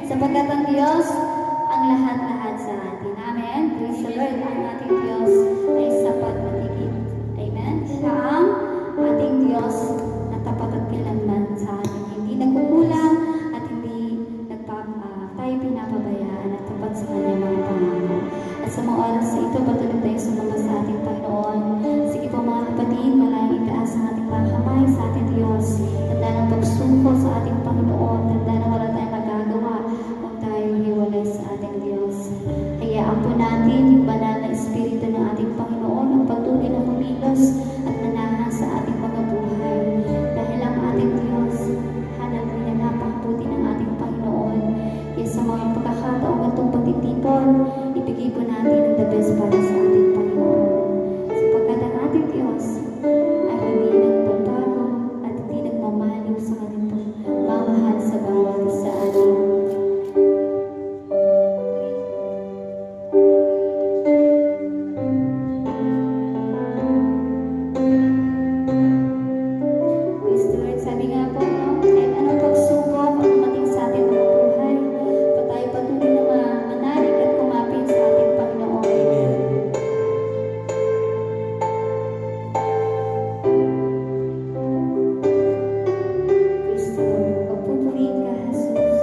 Sapagkat ang Diyos ang lahat-lahat sa atin. Amen. Praise the Lord. Ang ating Diyos ay sapat at higit. Amen. Siya ang ating Diyos na tapat at kailanman sa atin. Hindi nagkukulang at hindi tayo pinapabayaan at tapat sa kanyang mga pangako. At sa mga oras sa ito, patuloy tayo sumama sa ating Panginoon. Sige po mga kapatid, malayang itaas ang ating mga kamay sa ating Diyos. Tanda ng pagsuko sa ating Panginoon. Tanda na wala tayong magagawa kung tayo hiwalay sa ating Diyos. Hayaan po natin yung banal na Espiritu ng ating Panginoon ang patuloy na kumilos at manahan sa ating mga buhay. Dahil ang ating Diyos, hallelujah, napakabuti ng ating Panginoon. Kaya sa mga pagkakataong itong pagtitipon, ibigay po natin ang the best para sa ating Panginoon. Sapagkat ang ating Diyos ay hindi nagbabago at hindi nagmamaliw sa kanyang pagmamahal sa bawat isa atin. Praise the Lord. Sabi nga po, no? Kahit anong pagsubok ang dumating sa ating mga buhay, tayo patuloy na manalig at kumapit sa ating Panginoon. Praise the Lord. Pagpupurihin ka, Jesus.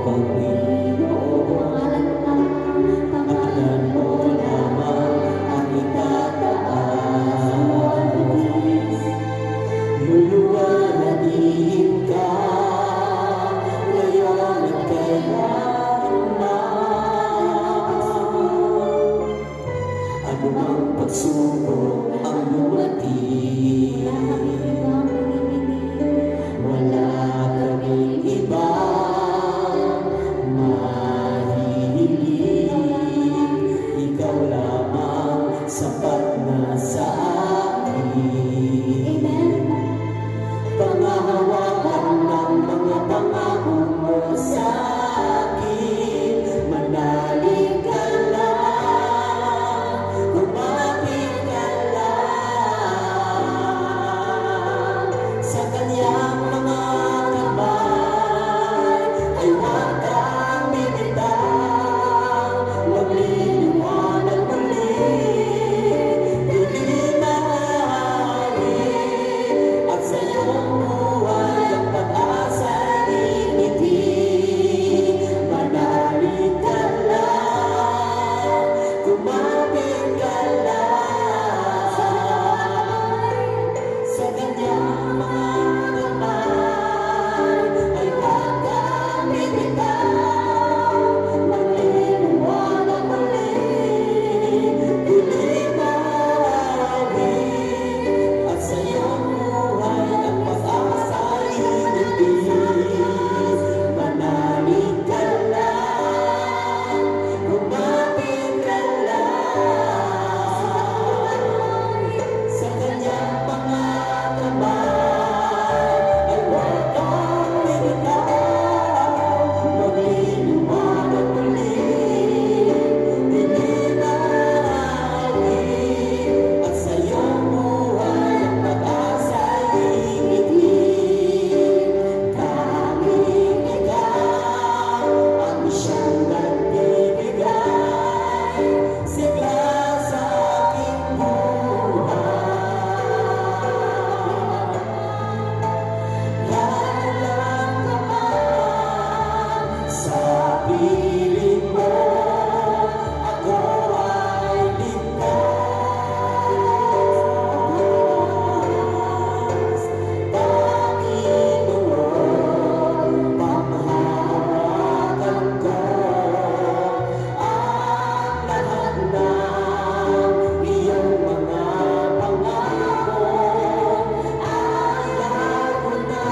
Panginoon, pangalan mo lamang ang itataas. Luluwalhatian ka ngayon at kailanman. Anumang pagsubok ang dumating, wala kaming ibang mahihiling. Ikaw lamang sapat na sa akin. Pangahawakan ng mga pangako mo sa akin. Manalig ka lang, lumapit ka lang sa kanyang mga kamay. Ay huwag kang bibitaw, magliliwanag muli, dilim ang langit, at sa iyong buhay ang pag-asa'y iibigin. Manalig ka lang, kumapit ka lang sa kanyang mga kamay. Ay huwag kang bibitaw, magliliwanag muli, dilim ang langit, at sa iyong buhay ang pag-asa'y iibigin. Manalig ka lang, kumapit ka lang sa kanyang mga kamay. Ay huwag kang bibitaw, magliliwanag muli, dilim ang langit, at sa iyong buhay ang pag-asa'y iibigin. Tanging ikaw ang siyang nagbibigay sigla sa aking buhay. Lalang ka man sa piling mo, ako ay ligtas. Panginoon, panghahawakan ko ang lahat ng iyong mga pangako. Ayaw ko na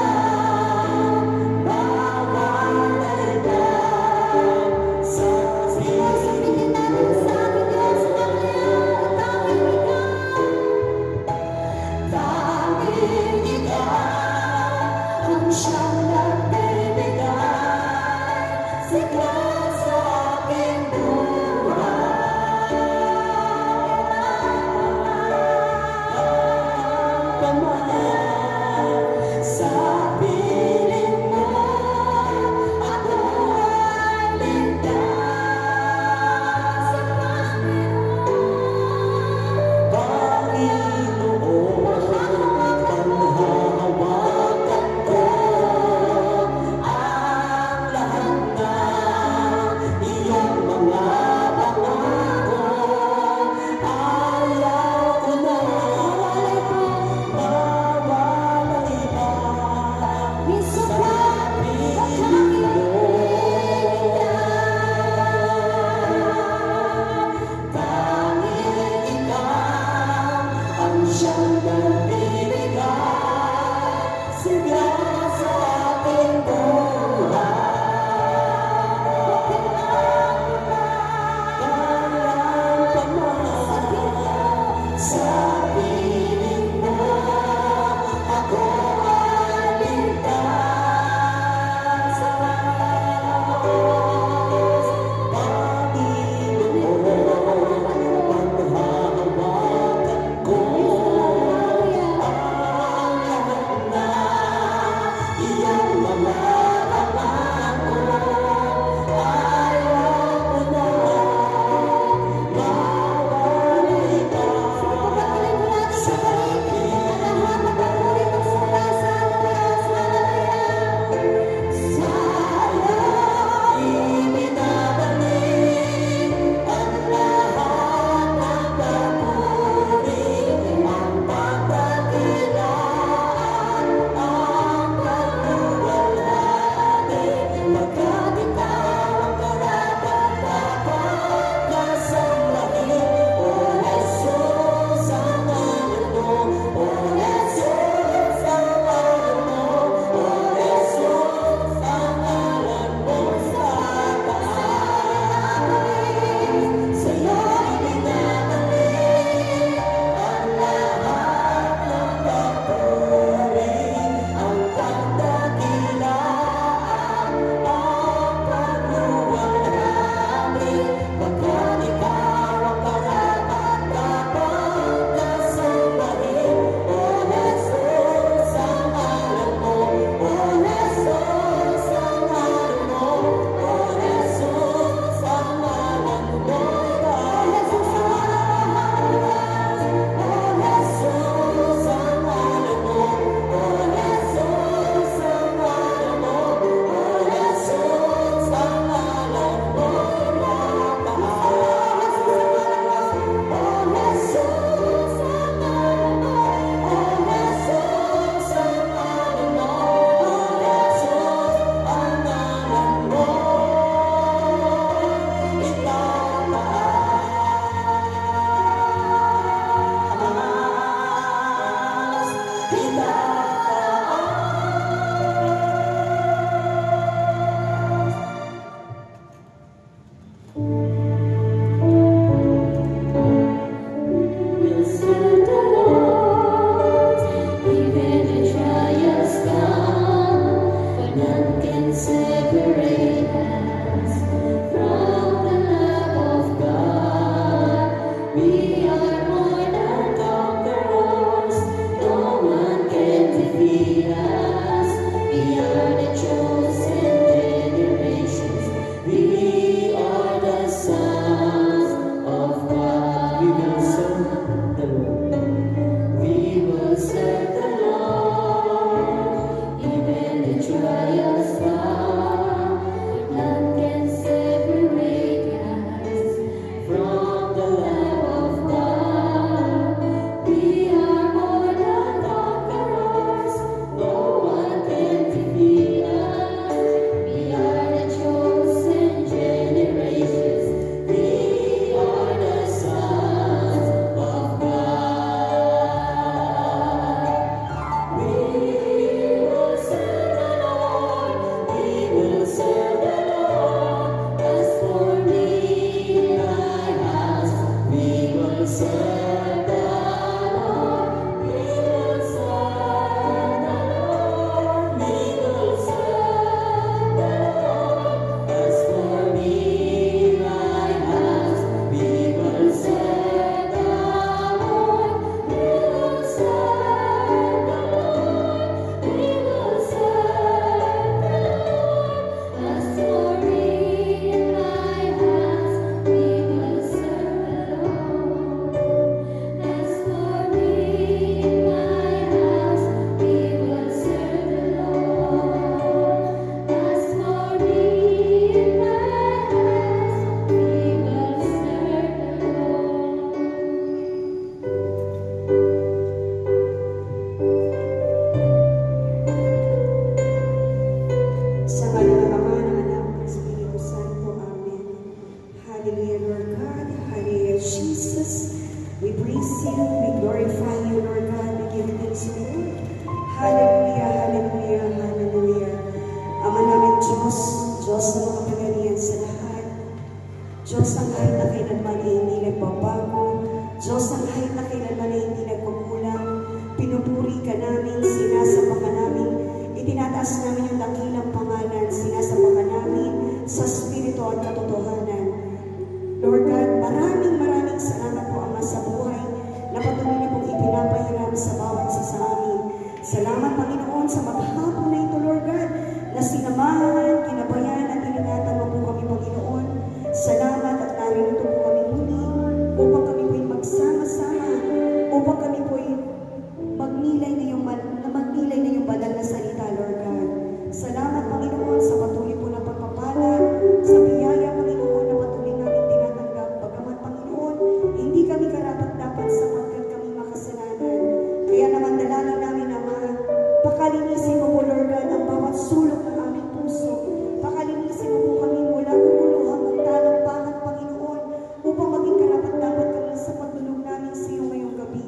mawalay lang sa piling mo. Tanging ikaw ang siyang nagbibigay sigla sa aking buhay. Kamay sa piling mo, ako ay ligtas. Panginoon, panghahawakan ko ang lahat ng iyong mga pangako. Ayaw ko na mawalay pa sa piling mo. Tanging ikaw ang siyang nagbibigay sigla sa aking buhay. Walang paman sa piling mo, ako ay ligtas. Panginoon, panghahawakan ko ang lahat ng iyong mga pangako. Ayaw ko na mawalay pa sa piling mo. Sayang chosen generations. We are the sons of God. We will serve the Lord. We will serve the Lord. Even the trials come, none can separate us from the love of God. We are more than conquerors. No one can defeat us. We are the chosen generations. We are the sons of God. We will serve the Lord. We will serve the Lord. As for me and my house, we will serve the Lord. We will serve the Lord. We will serve the Lord. As for me and my house, we will serve the Lord. We will serve the Lord. We will serve the Lord. As for me and my house, we will serve the Lord. As for me and my house, we will serve the Lord. As for me and my house, we will serve Sa ngala ng Ama, ng Anak, ng Espiritu Santo. Amen. Hallelujah, Lord God. Hallelujah, Jesus. We praise you. We glorify you, Lord God. We give thanks to you. Hallelujah, hallelujah, hallelujah. Ama namin Diyos, Diyos na makapangyarihan sa lahat. Diyos ang kahit na kailanman ay hindi nagbabago. Diyos ang kahit na kailanman ay hindi nagkukulang. Pinupuri ka namin, sinasamba ka namin. Itinataas namin yung dakilang pangalan, sinasamba ka namin sa Espiritu at katotohanan. Lord God, maraming salamat po Ama sa buhay na patuloy niyo pong ipinapahiram sa bawat isa sa amin. Salamat Panginoon sa maghapon na ito, Lord God, na sinamahan, kinabayan at iningatan mo po kami, Panginoon. Salamat at narito po kami muli upang kami po'y magsama-sama, upang kami po'y magnilay na yung banal na salita, Lord God. Salamat, Panginoon, sa patuloy po na pagpapala, sa biyaya, Panginoon, na patuloy namin tinatanggap. Bagamat, Panginoon, hindi kami karapat-dapat sapagkat kami makasalanan. Kaya naman dalangin namin, Ama, pakalinisin mo po, Lord God, ang bawat sulok ng aming puso. Pakalinisin mo po kami mula ulo hanggang talampakan, Panginoon, upang maging karapat-dapat kami sa pagdulog namin sa iyo ngayong gabi.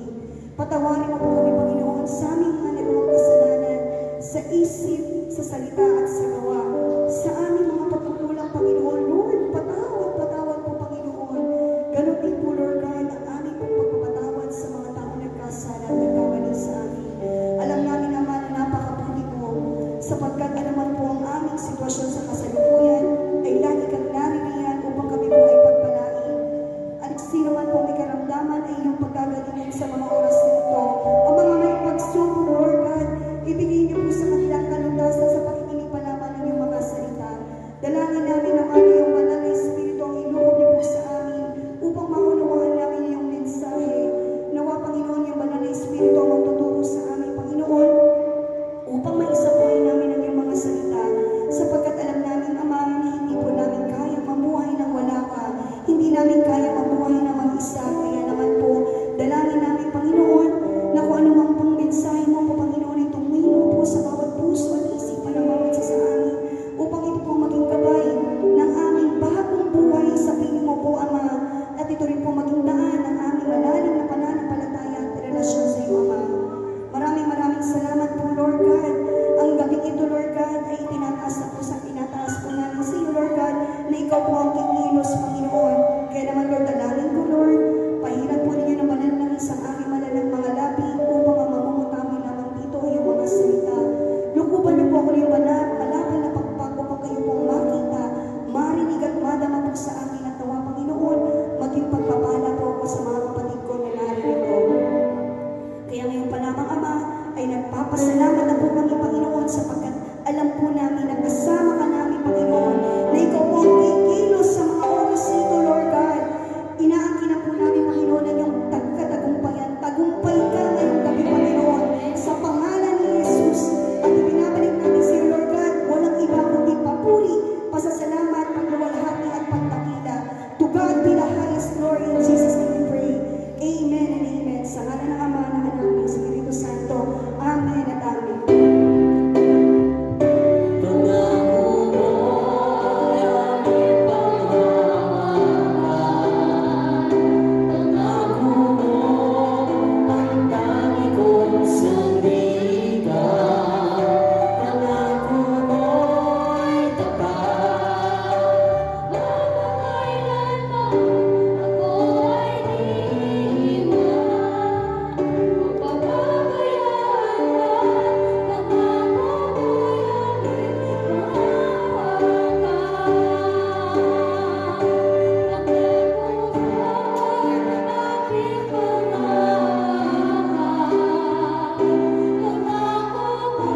Patawarin mo po kami, Panginoon, sa aming mga nagawang kasalanan, sa isip, sa salita at sa gawa, sa aming mga pagkukulang, Panginoon. Lord, patawad po, Panginoon. Ganon din po, Lord God, ang aming pagpapatawad sa mga taong nagkasala at nagkamali sa amin. Alam namin naman na napakabuti mo, sapagkat anuman po ang aming sitwasyon sa kasalukuyan, ay lagi kang naririyan upang kami po ay pagpalain. At sino man po may karamdaman ay iyong paggagalingin sa mga oras na ito. Ang mga may pagsubok, Lord God, ibigay niyo po sa kanilang kalundasan sa pakikinig pa lamang ng iyong mga salita. Dalangin namin naman iyong namin na kasama ka namin, Panginoon, na ikaw po ang kikilos sa mga oras nito, Lord God. Inaangkin na po namin, Panginoon, ang iyong katagumpayan. Tagumpay ka ngayong gabi, Panginoon, sa pangalan ni Jesus. At ibinabalik namin sa iyo, Lord God, walang iba kundi papuri, pasasalamat, pagluwalhati at pagdakila. To God be the highest glory, in Jesus' name we pray. Amen and amen. Sa ngalan ng Ama, ng Anak, ng Espiritu Santo. Amen at amen. Pangako mo'y aming panghawakan. Pangako mo ang tangi kong sandigan. Pangako mo'y tapat. Magpakailanman ako ay di iwan. Magpapabayaan man, pangako mo'y aming panghawakan. Pangako mo'y aming panghawakan. Pangako mo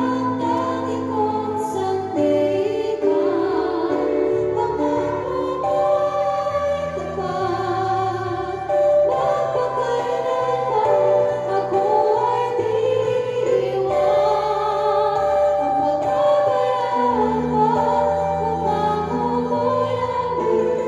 ang tangi kong sandigan. Pangako mo'y tapat. Magpakailanman ako ay di iwan. Magpakabayaan man, pangako mo'y aming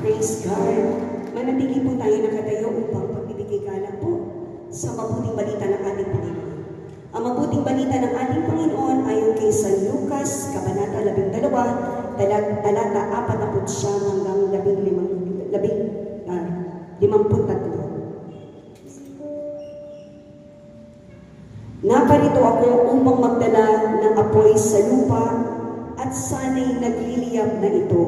Praise God. Manatili po tayo nakatayo upang pagbibigay galang po sa mabuting balita ng ating Panginoon. Ang mabuting balita ng ating Panginoon ayon kay San Lucas, Kabanata 12, talata 49 hanggang 53. Naparito ako upang magdala ng apoy sa lupa at sana'y nagliliyab na ito.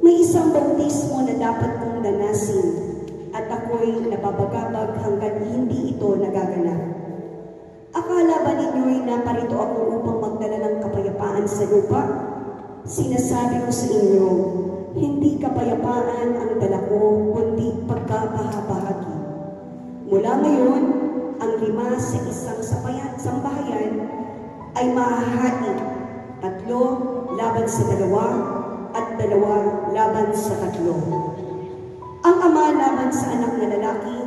May isang bautismo na dapat kong danasin at ako'y napapagabag hanggang hindi ito nagaganap. Akala ba ninyo'y naparito ako upang magdala ng kapayapaan sa lupa? Sinasabi ko sa inyo, hindi kapayapaan ang dala ko, kundi pagkabahabahagi. Mula ngayon, ang 5 sa isang sambahayan ay mahahati, 3 laban sa 2 at 2 laban sa 3. Ang ama laban sa anak na lalaki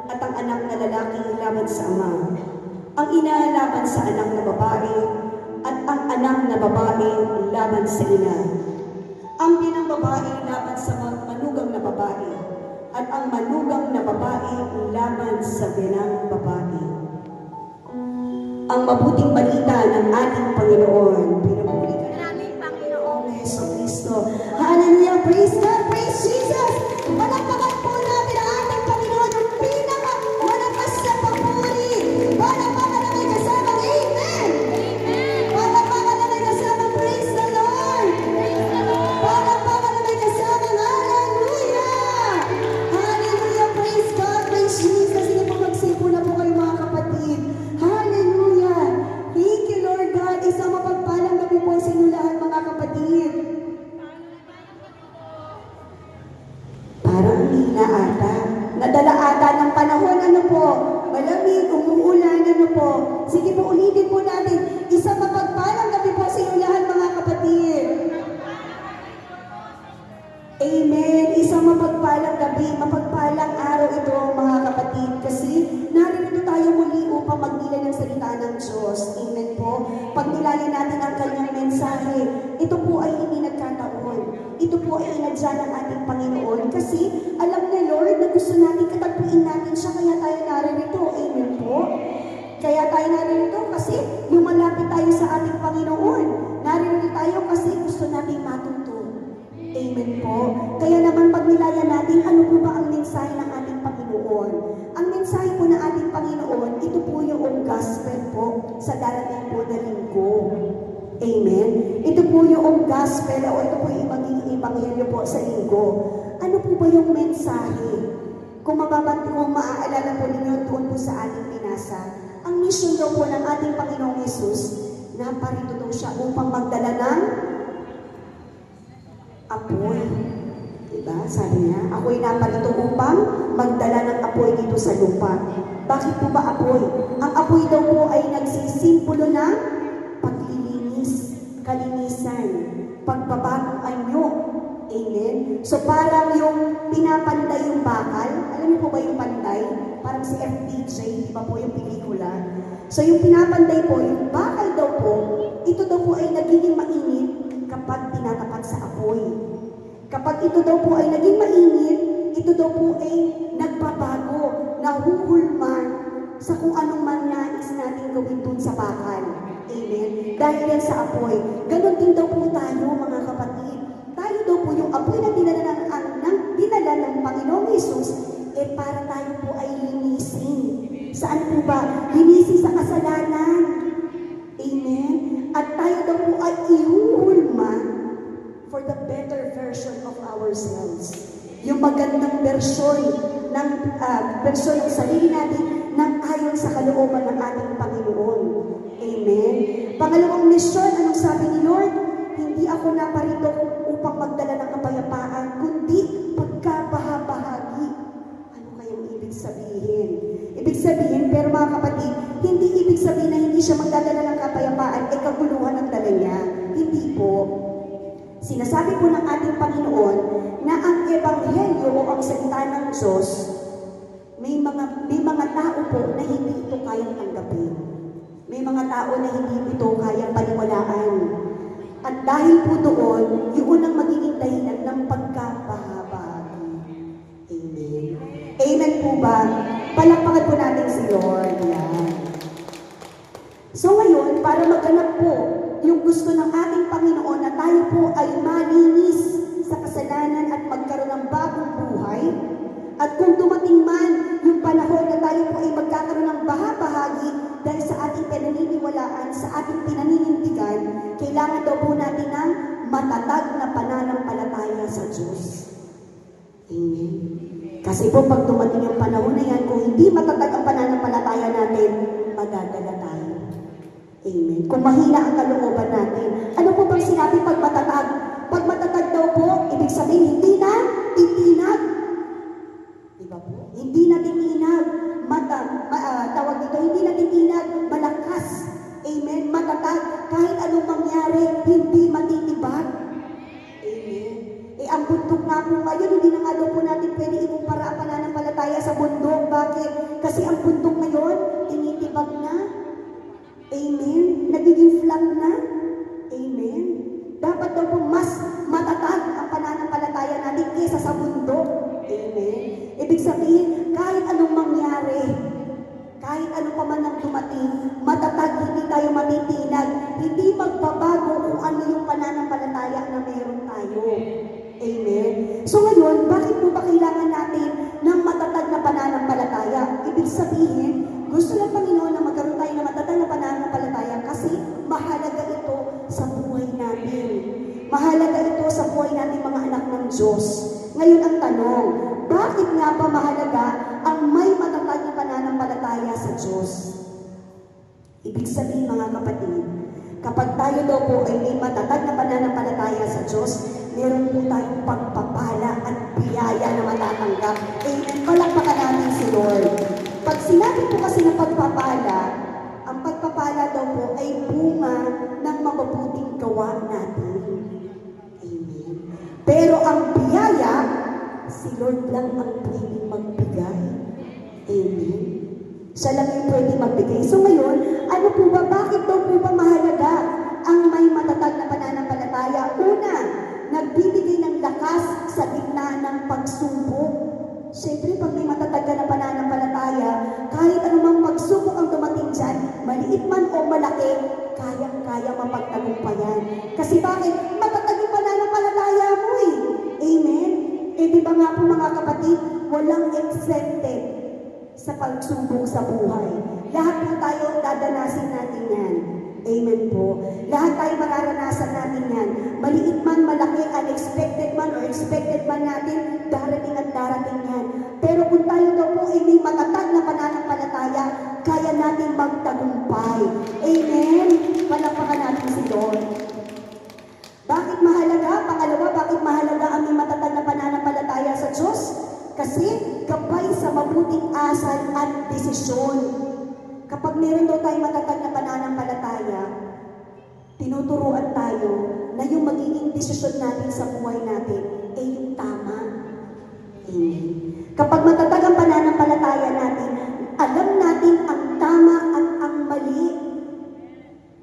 at ang anak na lalaki laban sa ama. Ang ina laban sa anak na babae at ang anak na babae laban sa ina. Ang binang babae laban sa manugang na babae at ang manugang na babae laban sa binang babae. Ang mabuting balita ng ating Panginoon. Pinupuri ka namin, Panginoong Jesucristo. Hallelujah! Praise God! Praise Jesus! Palakpakan po natin ang ating Panginoon, yung pinakamalakas na papuri. Palakpakan na may kasamang Amen! Palakpakan na may kasamang Praise the Lord! Palakpakan na may kasamang Hallelujah! Hallelujah! Praise God! Praise Jesus! Sige po, magsipo na po kayo mga kapatid. Hallelujah! Thank you, Lord God. Isang mapagpalang gabi po sa inyo lahat, mga kapatid. Parang hina ata. Nadala ata ng panahon, ano po? Malamig, umuulan, ano po? Sige po, ulitin po natin. Isang mapagpalang gabi po sa inyo lahat, mga kapatid. Amen. Isang mapagpalang gabi, mapagpalang araw ito, mga kapatid. Kasi narito tayo muli upang magnila ng salita ng Diyos. Amen po. Pagnilayan natin ang kanyang mensahe, ito po ay hindi nagkataon. Ito po ay inadya ng ating Panginoon. Kasi alam na Lord na gusto natin katagpuin natin siya, kaya tayo narito. Amen po. Kaya tayo narito kasi lumalapit tayo sa ating Panginoon. Narito tayo kasi gusto natin matuto. Amen po. Kaya naman pagnilayan natin, ano po ba ang mensahe ng ating Panginoon? Ang mensahe po ng ating Panginoon, ito po yung gospel po sa darating po na linggo. Amen? Ito po yung gospel o ito po yung magiging ebanghelyo po sa linggo. Ano po ba yung mensahe? Kung maaalala po ninyo doon po sa ating binasa, ang mission daw po ng ating Panginoong Yesus, naparito daw siya upang magdala ng apoy. Diba? Sabi niya, ako'y naparito upang magdala ng apoy dito sa lupa. Bakit po ba apoy? Ang apoy daw po ay nagsisimbolo ng paglilinis, kalinisan, pagbabagong anyo. Amen? So parang yung pinapanday yung bakal, alam niyo po ba yung panday? Parang si FPJ, di ba po yung pelikula? So yung pinapanday po, yung bakal daw po, ito daw po ay nagiging mainit kapag tinatapat sa apoy. Kapag ito daw po ay naging mainit, ito daw po ay nagbabago, nahuhulma sa kung anong man nais natin gawin dun sa bakal. Amen? Dahil yan sa apoy. Ganon din daw po tayo, mga kapatid. Tayo daw po yung apoy na dinala ng Panginoong Yesus, para tayo po ay linisin. Saan po ba? Linisin sa kasalanan. Amen? At tayo daw po ay ihuhulma for the better version of ourselves. Yung magandang bersyon ng sarili natin nang ayon sa kalooban ng ating Panginoon. Amen? Pangalawang mission, anong sabi ni Lord? Hindi ako naparito upang magdala ng kapayapaan, kundi pagkabahabahagi. Ano kayang ibig sabihin? Ibig sabihin, pero mga kapatid, hindi ibig sabihin na hindi siya magdadala ng kapayapaan, kaguluhan ang dala niya. Hindi po. Sinasabi po ng ating Panginoon na ang ebanghelyo o ang salita ng Diyos, may mga tao po na hindi ito kayang tanggapin. May mga tao na hindi ito kayang paniwalaan. At dahil po doon, yun ang magiging dahilan ng pagkapahabagi. Amen. Amen po ba? Palakpakan po natin si Lord. Yan. So ngayon, para maganap po yung gusto ng ating Panginoon na tayo po ay malinis sa kasalanan at magkaroon ng bagong buhay, at kung dumating man yung panahon na tayo po ay magkakaroon ng bahagi dahil sa ating pinaniniwalaan, sa ating pinaninindigan, kailangan daw po natin ng matatag na pananampalataya sa Diyos. Amen. Kasi po pag dumating yung panahon na yan, kung hindi matatag ang pananampalataya natin, madadala tayo. Amen. Kung mahina ang kalooban natin, ano po bang sinabi pag matatag? Pag matatag daw po, ibig sabihin hindi na titinag. Diba po? Hindi na titinag. Tawag dito, hindi na titinag. Malakas. Amen. Matatag. Kahit anong mangyari, hindi matitibag. Amen. Ang bundok nga po ngayon, hindi na nga daw po natin pwede ikumpara ang pananampalataya sa bundok. Bakit? Kasi ang bundok ngayon, tinitibag na. Amen. Nagiging flat na. Amen. Dapat daw po mas matatag ang pananampalataya natin kaysa sa bundok. Amen. Ibig sabihin, kahit anong mangyari, kahit ano pa man ang dumating, matatag, hindi tayo matitinag, hindi magbabago kung ano yung pananampalataya na meron tayo. Amen. So ngayon, bakit po ba kailangan natin ng matatag na pananampalataya? Ibig sabihin, gusto ng Panginoon na magkaroon tayo ng matatag na pananampalataya kasi mahalaga ito sa buhay natin. Mahalaga ito sa buhay natin mga anak ng Diyos. Ngayon ang tanong, bakit nga ba mahalaga ang may matatag na pananampalataya sa Diyos? Ibig sabihin mga kapatid, kapag tayo daw po ay may matatag na pananampalataya sa Diyos, meron po tayong pagpapala at biyaya na matatanggap. Amen. Palakpakan natin si Lord. Pag sinabi po kasi na pagpapala, ang pagpapala daw po ay bunga ng mabubuting gawa natin. Amen. Pero ang biyaya, si Lord lang ang pwedeng magbigay. Amen. Siya lang yung pwedeng magbigay. So ngayon, ano po ba, bakit daw po ba mahalaga ang may matatag na pananampalataya? Una, nagbibigay ng lakas sa gitna ng pagsubok. Siyempre, pag may matatag ka na pananampalataya, kahit anumang pagsubok ang dumating dyan, maliit man o malaki, kayang-kaya mapagtagumpayan. Kasi bakit? Matatag yung pananampalataya mo eh. Amen? Di ba nga po mga kapatid, walang exempted sa pagsubok sa buhay. Lahat po tayo dadanasin natin yan. Amen po. Lahat tayo mararanasan natin yan. Maliit man, malaki, unexpected man, or expected man natin, darating at darating yan. Pero kung tayo daw po ay may matatag na pananampalataya, kaya natin magtagumpay. Amen? Palakpakan natin si Lord. Bakit mahalaga? Pangalawa, bakit mahalaga ang may matatag na pananampalataya sa Diyos? Kasi gabay sa mabuting asal at desisyon. Kapag meron daw tayong matatag na pananampalataya, tinuturuan tayo na yung magiging desisyon natin sa buhay natin ay yung tama. Amen. Kapag matatag ang pananampalataya natin, alam natin ang tama at ang mali.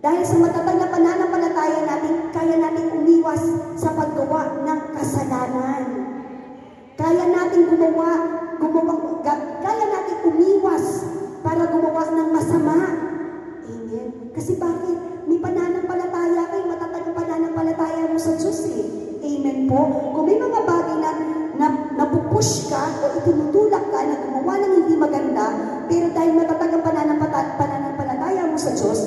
Dahil sa matatag na pananampalataya natin, kaya natin umiwas sa paggawa ng kasalanan. Kaya natin kaya natin umiwas para gumawa ng masama. Amen. Kasi bakit? May pananampalataya kayo, matatag ang pananampalataya mo sa Diyos eh. Amen po. Kung may mga bagay na napupush ka o itinutulak ka na gumawa ng hindi maganda, pero dahil matatag ang pananampalataya mo sa Diyos,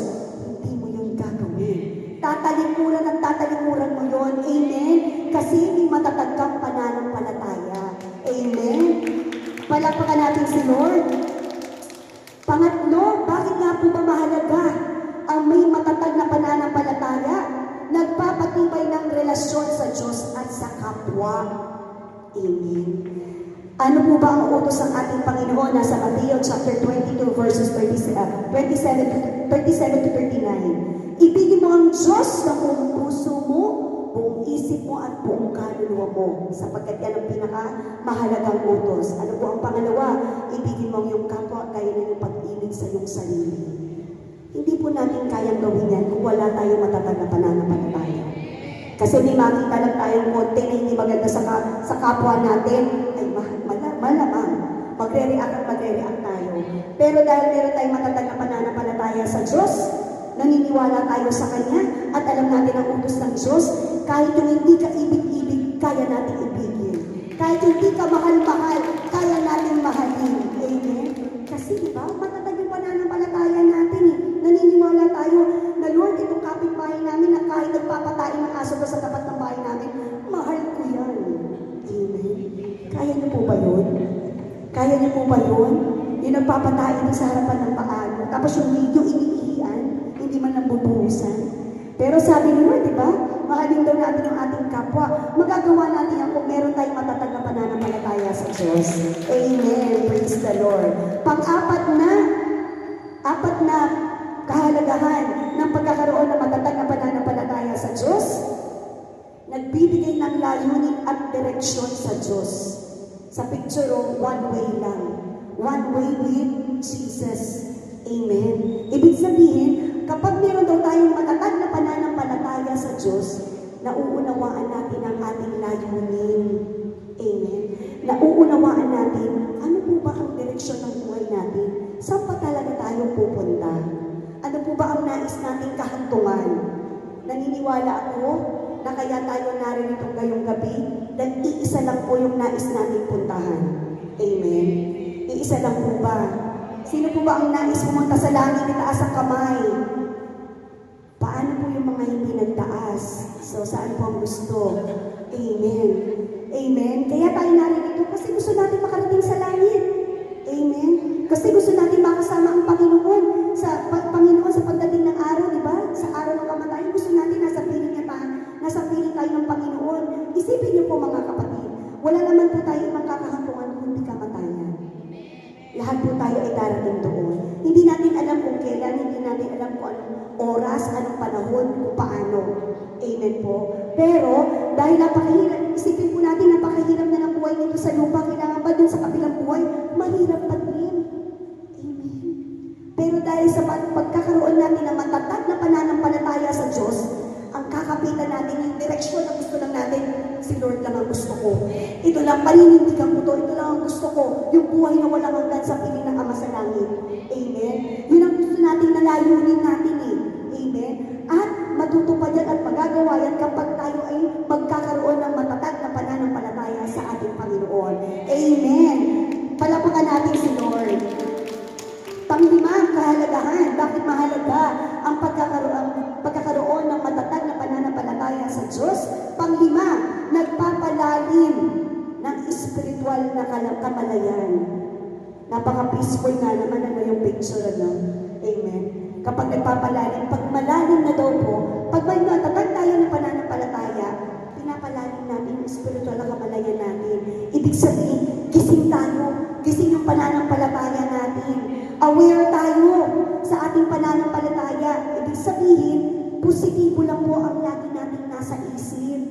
hindi mo yung gagawin. Tatalikuran at tatalikuran mo yon. Amen? Kasi may matatag kang pananampalataya. Amen? Palakpakan natin si Lord. Pangatlo, bakit nga po ba mahalaga ang may matatag na pananampalataya? Nagpapatibay ng relasyon sa Diyos at sa kapwa. Amen. Ano po ba ang utos ng ating Panginoon? Nasa Mateo chapter 22 verses 37 to 39. Ibigin mo ang Diyos ng buong puso mo, buong isip mo at buong kaluluwa mo, sapagkat yan ang pinakamahalagang utos. Ano po ang pangalawa? Ibigin mo ang iyong kapwa gaya ng iyong pag-ibig sa iyong sarili. Hindi po natin kayang gawin yan kung wala tayong matatag na pananampalataya. Kasi may makita lang tayong konti na hindi maganda sa kapwa natin, ay malamang magre-react tayo. Pero dahil meron tayong matatag na pananampalataya sa Diyos, naniniwala tayo sa Kanya, at alam natin ang utos ng Diyos, kahit yung hindi ka ibig-ibig, kaya natin ibigin. Kahit hindi ka mahal-mahal, kaya natin mahalin. Amen? Kasi diba, matatag yung pananampalataya natin eh. Naniniwala tayo na Lord, itong kapitbahay namin na kahit nagpapatain ng aso sa tapat ng bahay namin, mahal ko yan. Amen? Kaya niyo po ba yun? Kaya niyo po ba yun? Yung nagpapatain sa harapan ng paano. Tapos yung video iniihian, hindi man lang bubuhusan. Pero sabi ni Lord, di ba? Mahalin daw natin ang ating kapwa. Magagawa natin yan kung meron tayong matatag na pananampalataya sa Diyos. Amen. Praise the Lord. Pang-apat na kahalagahan ng pagkakaroon ng matatag na pananampalataya sa Diyos, nagbibigay ng layunin at direksyon sa Diyos. Sa picture, one way lang. One way with Jesus. Amen. Ibig sabihin, kapag meron daw tayong matatag na pananampalataya sa Diyos, nauunawaan natin ang ating layunin. Amen. Nauunawaan natin, ano po ba ang direksyon ng buhay natin? Saan pa talaga tayo pupunta? Ano po ba ang nais nating kahantungan? Naniniwala ako na kaya tayo naririto ngayong gabi, dahil iisa lang po yung nais nating puntahan. Amen. Iisa lang po ba? Sino po ba ang nais pumunta sa langit, itaas ang kamay? Paano po yung mga hindi nagtaas? So, saan po ang gusto? Amen. Amen. Kaya tayo naririto kasi gusto natin makarating sa langit. Amen. Kasi gusto natin makasama ang Panginoon sa pagdating ng araw, di ba? Sa araw ng kamatayan, gusto natin nasa piling tayo ng Panginoon. Isipin niyo po mga kapatid, wala naman po tayo ibang kakahantungan kundi kamatayan. Lahat po tayo ay darating doon. Hindi natin alam kung kailan, hindi natin alam kung anong oras, anong panahon, kung paano. Amen po. Pero, dahil napakahirap, isipin po natin, napakahirap na ng buhay nito sa lupa, kailangan ba dun sa kabilang buhay? Mahirap pa din. Amen. Pero dahil sa pagkakaroon natin ng matatag na pananampalataya sa Diyos, ang kakapitan natin, yung direksyon na gusto lang natin, si Lord lang ang gusto ko. Ito lang, paninindigan ko to, ito lang ang gusto ko. Yung buhay na walang hanggan sa piling ng Ama sa langit. Amen? Yun ang gusto natin na layunin natin eh. Amen? At matutupad yan at magagawa yan kapag tayo ay magkakaroon ng matatag na pananampalataya sa ating Panginoon. Amen? Palapakan natin si Lord. Panglima, ang kahalagahan. Bakit mahalaga ang pagkakaroon ng matatag na pananampalataya sa Diyos? Panglima, nagpapalalim ng espiritual na kamalayan. Napaka-peaceful nga naman ano yung picture, ano? Amen. Kapag nagpapalalim, pag malalim na daw po, pag may natatag tayo ng pananampalataya, pinapalalim natin yung spiritual na kamalayan natin. Ibig sabihin, gising tayo. Gising yung pananampalataya natin. Aware tayo sa ating pananampalataya. Ibig sabihin, positibo lang po ang lagi nating nasa isip.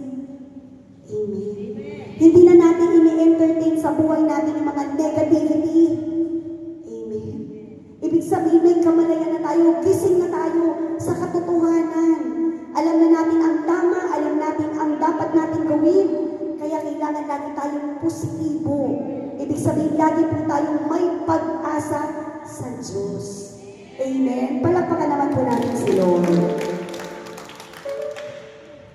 Amen. Hindi na natin ini-entertain sa buhay natin yung mga negativity. Amen. Ibig sabihin, may kamalayan na tayo, gising na tayo sa katotohanan. Alam na natin ang tama, alam natin ang dapat natin gawin. Kaya kailangan lagi tayong positibo. Ibig sabihin, lagi po tayong may pag-asa sa Diyos. Amen. Palakpakan naman po natin si Lord.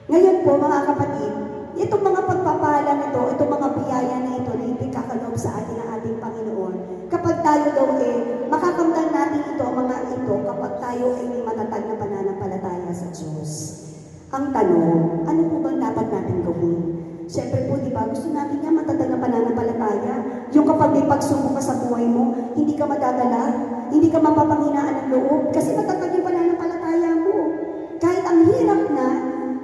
Ngayon po, mga kapatid, itong mga pagpapala nito, itong mga biyaya na ito na ipikakalob sa atin ng ating Panginoon, kapag tayo daw makakamtan natin ito, mga ito, kapag tayo ay may matatag na pananampalataya sa Diyos. Ang tanong, ano po bang dapat natin gawin? Siyempre po, di ba, gusto natin nga matatag na pananampalataya. Yung kapag may pagsubok ka sa buhay mo, hindi ka madadala, hindi ka mapapanghinaan ng loob, kasi matatag yung pananampalataya mo. Kahit ang hirap na,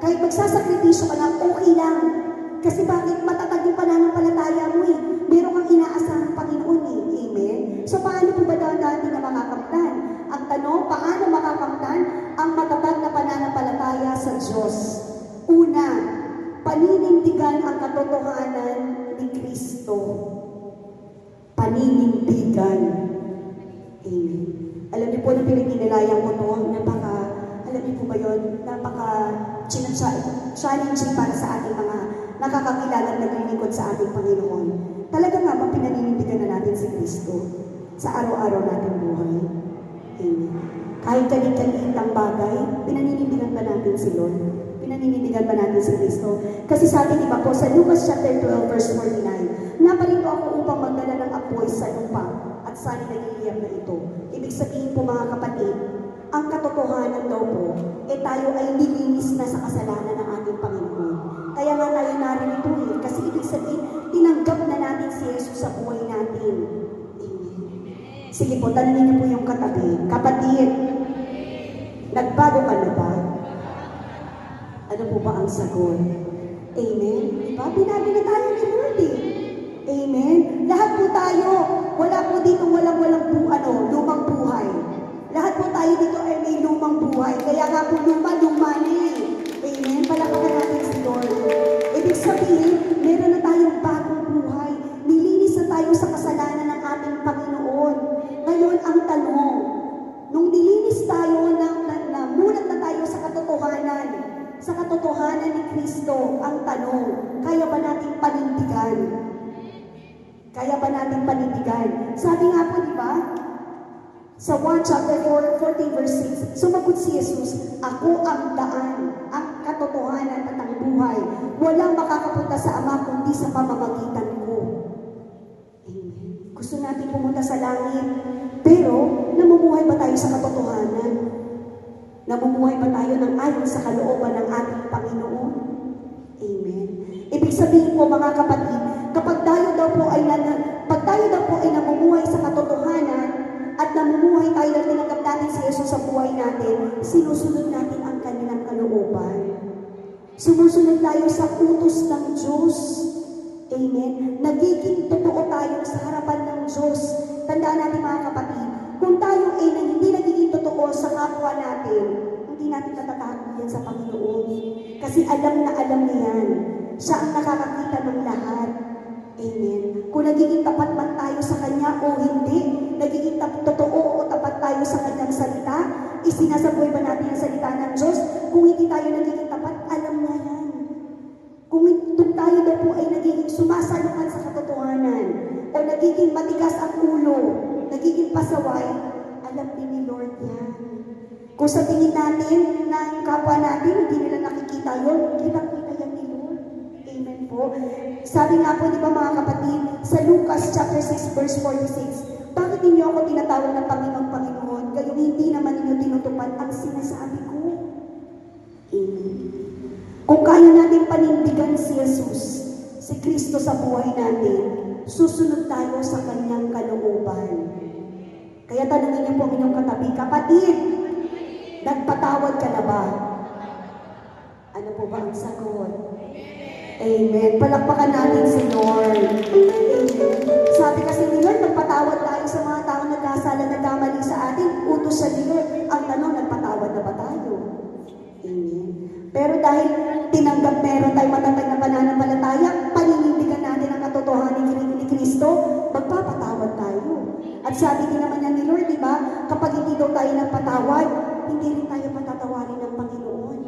kahit magsasakripisyo ka na, okay lang. Kasi bakit matatag yung pananampalataya mo eh. Meron kang inaasahang Panginoon eh. Amen? So paano po ba natin na makakamtan? Ang tanong, paano makakamtan ang matatag na pananampalataya sa Diyos? Una, paninindigan ang katotohanan ni Kristo. Paninindigan. Amen. Alam niyo po na pinaginilayang ko to, alam niyo po ba yun, challenging para sa ating mga nakakakilala at naglilingkod sa ating Panginoon. Talaga nga ba pinaninindigan na natin si Kristo sa araw-araw nating buhay? Amen. Kahit kalit-kalit ang bagay, pinaninindigan ba natin si Lord? Pinaninindigan ba natin si Kristo? Kasi sabi di ba po sa Lucas chapter 12 verse 49, naparito ako upang magdala ng apoy sa lupa at sa nililiyab na ito. Ibig sabihin po mga kapatid, ang katotohanan daw po, tayo ay nilinis na sa kasalanan ng ating Panginoon. Kaya nga tayo narito kasi ibig sabihin, tinanggap na natin si Jesus sa buhay natin. Amen. Sige po, tanongin niyo po yung katabi. Kapatid, nagbago ka na ba? Ano po ba ang sagot? Amen? Diba? Binago na tayo ni Lord eh. Amen? Lahat po tayo, wala po dito walang lumang buhay. Lahat po tayo dito ay may lumang buhay. Kaya nga po luma na eh. Amen? Palakpakan natin si Lord. Ibig sabihin, meron na tayong bagong buhay. Nilinis na tayo sa kasalanan ng ating Panginoon. Ngayon, ang tanong, nung nilinis tayo, namulat na tayo sa katotohanan ni Kristo, ang tanong, kaya ba nating panindigan? Kaya ba nating panindigan? Sabi nga po, di ba? Sa 1 chapter 14 verse 6, sumagot si Jesus, ako ang daan, ang katotohanan at ang buhay. Walang makakapunta sa Ama kundi sa pamamagitan ko. Amen. Gusto natin pumunta sa langit, pero namumuhay ba tayo sa katotohanan? Namumuhay ba tayo ng ayon sa kalooban ng ating Panginoon? Amen. Ibig sabihin po mga kapatid, kapag tayo daw po ay namumuhay sa katotohanan, at namumuhay tayo na tinanggap natin si Jesus sa buhay natin, sinusunod natin ang kanilang kalooban. Sumusunod tayo sa utos ng Diyos. Amen. Nagiging totoo tayo sa harapan ng Diyos. Tandaan natin mga kapatid, kung tayo ay hindi nagiging totoo sa kapwa natin, hindi natin natatakot yan sa Panginoon. Kasi alam na yan. Siya ang nakakakita ng lahat. Amen. Kung nagiging tapat man tayo sa Kanya o hindi, nagiging totoo o tapat tayo sa Kanyang salita, isinasabuhay ba natin ang salita ng Diyos? Kung hindi tayo nagiging tapat, alam niya yan. Kung tayo na po ay nagiging sumasalungan sa katotohanan, o nagiging matigas ang ulo, nagiging pasaway, alam din ni Lord yan. Kung sa tingin natin na yung kapwa natin, hindi nila nakikita yun, kita-kita yan ni Lord. Amen po. Sabi nga po, di ba mga kapatid, sa Lucas chapter 6 verse 46, bakit ninyo ako tinatawag ng Panginoon, gayong hindi naman ninyo tinutupad ang sinasabi ko? Amen. Kung kaya natin panindigan si Jesus, si Kristo sa buhay natin, susunod tayo sa kanyang kalooban. Kaya tanungin niyo po ang inyong katabi, kapatid, nagpatawad ka na ba? Ano po ba ang sagot? Amen. Palakpakan natin si Lord. Amen. Sabi kasi ni Lord, nagpatawad tayo sa mga taong nagkasala, nagkamali sa atin. Utos sa Lord. Ang tanong, nagpatawad na ba tayo? Amen. Pero dahil tinanggap meron tayo matatag na pananampalataya, paninindigan natin ang katotohanan ni Kristo, magpapatawad tayo. At sabi din naman niya ni Lord, di ba, kapag hindi daw tayo nagpatawad, hindi rin tayo patatawarin ng Panginoon.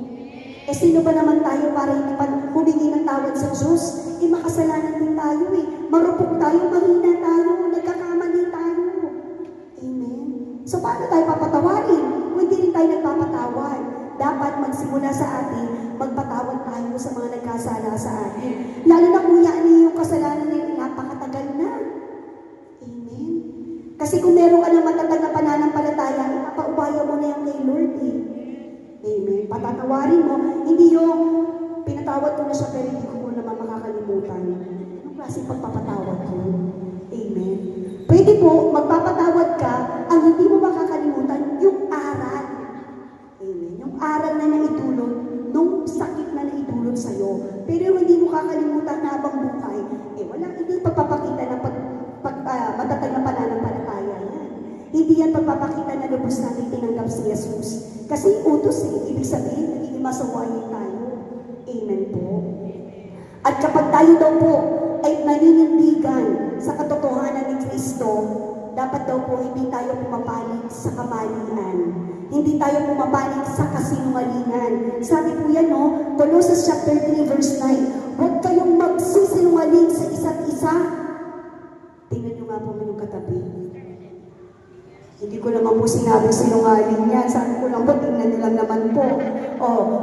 Eh sino ba naman tayo para hindi pa humingi ng tawad sa Diyos? Eh makasalanan din tayo eh. Marupok tayo, mahina tayo, nagkakamali tayo. Amen. So paano tayo papatawarin? Kung hindi rin tayo nagpapatawad. Dapat magsimula sa atin, magpatawad tayo sa mga nagkasala sa atin. Lalo na kung yan yung kasalanan na napakatagal na. Amen. Kasi kung meron ka ng matatag na pananampalataya, ipapaubaya mo na yan kay Lord eh. Amen. Patatawarin mo, hindi yung pinatawad ko na siya pero hindi ko naman makakalimutan. Anong klase pagpapatawad ko? Amen. Pwede po, magpapatawad ka, ang hindi mo makakalimutan, yung aral. Amen. Yung aral na naidulot, nung sakit na naidulot sa'yo. Pero yung hindi mo kakalimutan na habang buhay, wala, hindi pagpapakita ng matatag na pananampalataya yan. Hindi yan pagpapakita na lubos natin tinanggap si Jesus. Kasi utos eh, ibig sabihin, nagiging masawayin tayo. Amen po. At kapag tayo daw po ay naninindigan sa katotohanan ni Kristo, dapat daw po hindi tayo pumapanig sa kamalian. Hindi tayo pumapanig sa kasinungalingan. Sabi po yan, no? Colossians chapter 3 verse 9, huwag kayong magsisinungaling sa isa't isa. Tingnan nyo nga po yung katabi. Hindi ko naman po sinabi sinungaling yan. Sabi ko lang po, tingnan nyo lang naman po.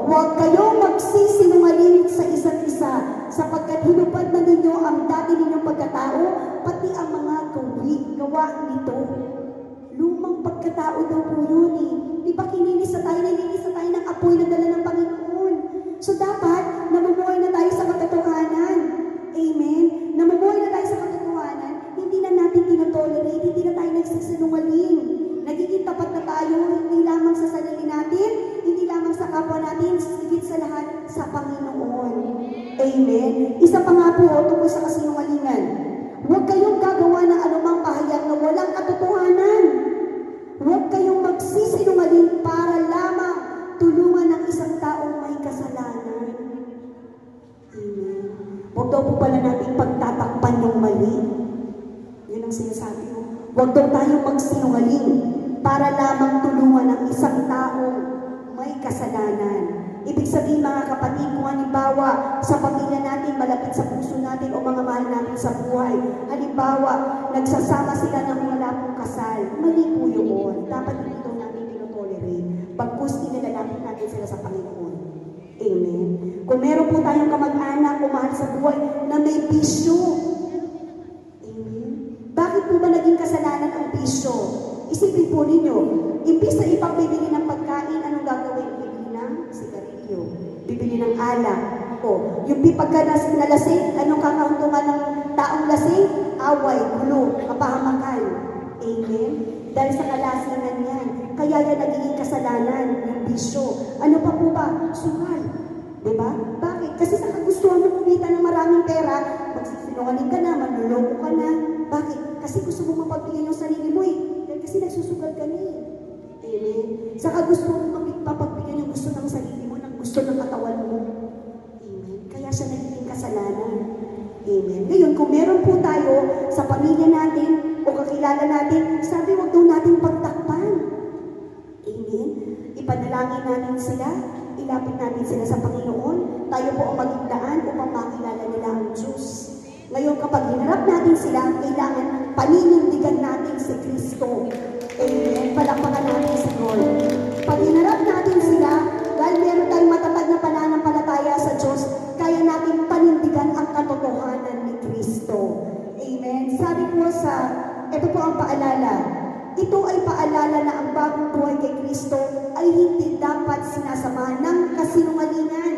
Huwag kayong magsisinungaling sa isa't isa, sapagkat hinubad na ninyo ang dati ninyong pagkatao, pati ang mga gawa nito. Lumang pagkatao daw po yun eh. Di ba nilinis na tayo ng apoy na dala ng Panginoon. So dapat, namumuhay na tayo sa katotohanan. Amen? Namumuhay na tayo sa katotohanan, hindi na natin tinotolerate, hindi na tayo nagsisinungaling. Nagiging tapat na tayo, hindi lamang sa sarili natin, hindi lamang sa kapwa natin, higit sa lahat sa Panginoon. Amen? Isa pa nga po, tungkol sa kasinungalingan. Huwag kayong gagawa ng anumang pahayag na walang katotohanan. Huwag kayong magsisinungaling para lamang tulungan ng isang taong may kasalanan. Amen. Huwag daw po pala natin pagtatakpan yung mali. Yun ang sinasabi ko. Huwag daw tayong magsinungaling para lamang tulungan ng isang taong may kasalanan. Ibig sabihin mga kapatid, kung halimbawa sa pamilya natin, malapit sa puso natin o mga mahal natin sa buhay, halimbawa, nagsasama sila ng wala pong kasal, mali po yun. Dapat hindi daw natin tinotolerate. Pagkus nilalapit natin sila sa Panginoon. Amen. Kung meron po tayong kamag-anak o mahal sa buhay na may bisyo, amen. Bakit po ba naging kasalanan ang bisyo? Isipin po ninyo, imbis na ipagbibili ng pagkain, anong gagawin? Sigarilyo, bibili ng alak. Yung pagka nalasing, anong kakauntungan ng taong lasing? Away, gulo, kapahamakan. Amen? Dahil sa kalasingan yan. Kaya yan nagiging kasalanan, yung bisyo. Ano pa po ba? Sugal. Diba? Bakit? Kasi sa kagustuhan mo kumita ng maraming pera, magsisinungaling ka na, manluloko ka na. Bakit? Kasi gusto mo mapagbigyan yung sarili mo eh. Dahil kasi nagsusugal ka na eh. Amen. Sa kagustuhan mo papagbigyan yung gusto ng sarili mo, ng gusto ng katawan mo. Amen. Kaya siya nagiging kasalanan. Amen. Ngayon, kung meron po tayo sa pamilya natin o kakilala natin, sabi wag daw natin pagtakpan. Amen. Ipanalangin natin sila, ilapit natin sila sa Panginoon, tayo po ang maging daan upang makilala nila ang Diyos. Ngayon, kapag hinarap natin sila, kailangan paninindigan natin si Kristo. Amen. Palakpakan natin si Lord. Pag hinarap natin sila, dahil meron tayong matatag na pananampalataya sa Diyos, kaya natin panindigan ang katotohanan ni Kristo. Amen. Sabi po ito po ang paalala. Ito ay paalala na ang bagong buhay kay Kristo ay hindi dapat sinasamahan ng kasinungalingan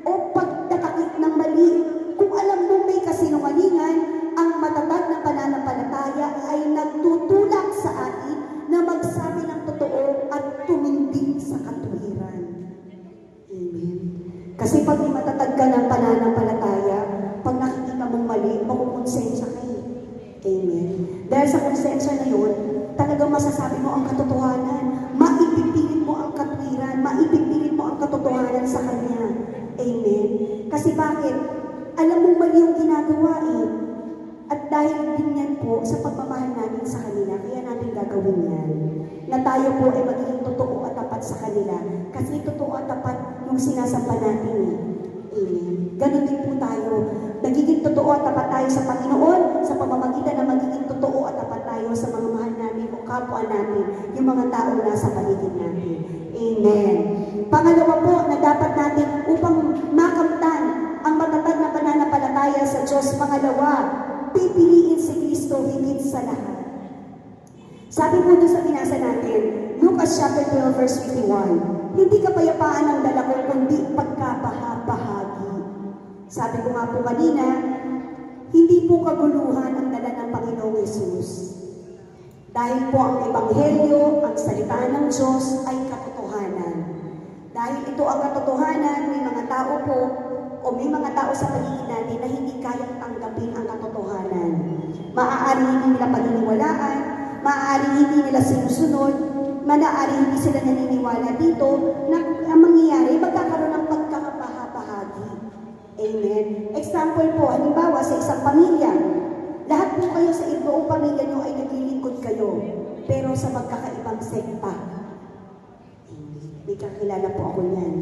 o pagtatakip ng mali. Kung alam mo may kasinungalingan, ang matatag Kasi pag may matatag ka ng pananampalataya, pag nakikita mong mali, makukonsensya ka eh. Amen. Dahil sa konsensya na yun, talagang masasabi mo ang katotohanan. Maipipilit mo ang katwiran. Maipipilit mo ang katotohanan sa Kanya. Amen. Kasi bakit? Alam mong mali yung ginagawa eh. At dahil din yan po sa pagmamahal natin sa kanila, kaya natin gagawin yan. Na tayo po ay magiging totoo at tapat sa kanila. Kasi totoo at tapat yung sinasampa natin eh. Amen. Ganon din po tayo. Nagiging totoo at tapat tayo sa Panginoon sa pamamagitan na magiging totoo at tapat tayo sa mga mahal natin o kapwa natin, yung mga tao na sa paligid natin. Amen. Pangalawa po na dapat natin upang makamtan ang matatag na pananampalataya sa Diyos. Pangalawa, pipiliin si Kristo higit sa lahat. Sabi po doon sa binasa natin, Lucas chapter 12 verse 51, hindi kapayapaan ang dala ko kundi pagkabahagi. Sabi ko nga po kanina, hindi po kaguluhan ang dala ng Panginoong Yesus. Dahil po ang Ebanghelyo, ang salita ng Diyos ay katotohanan. Dahil ito ang katotohanan, may mga tao po o may mga tao sa paligid natin na hindi kayang tanggapin ang katotohanan. Maaari hindi nila paniniwalaan, maaari hindi nila sinusunod, maaari hindi sila naniniwala dito na ang mangyayari, magkakaroon ng pagkakabahagi. Amen. Example po, halimbawa sa isang pamilya, lahat po kayo sa buong pamilya nyo ay naglilingkod kayo, pero sa magkakaibang sekta. May kakilala po ako niyan.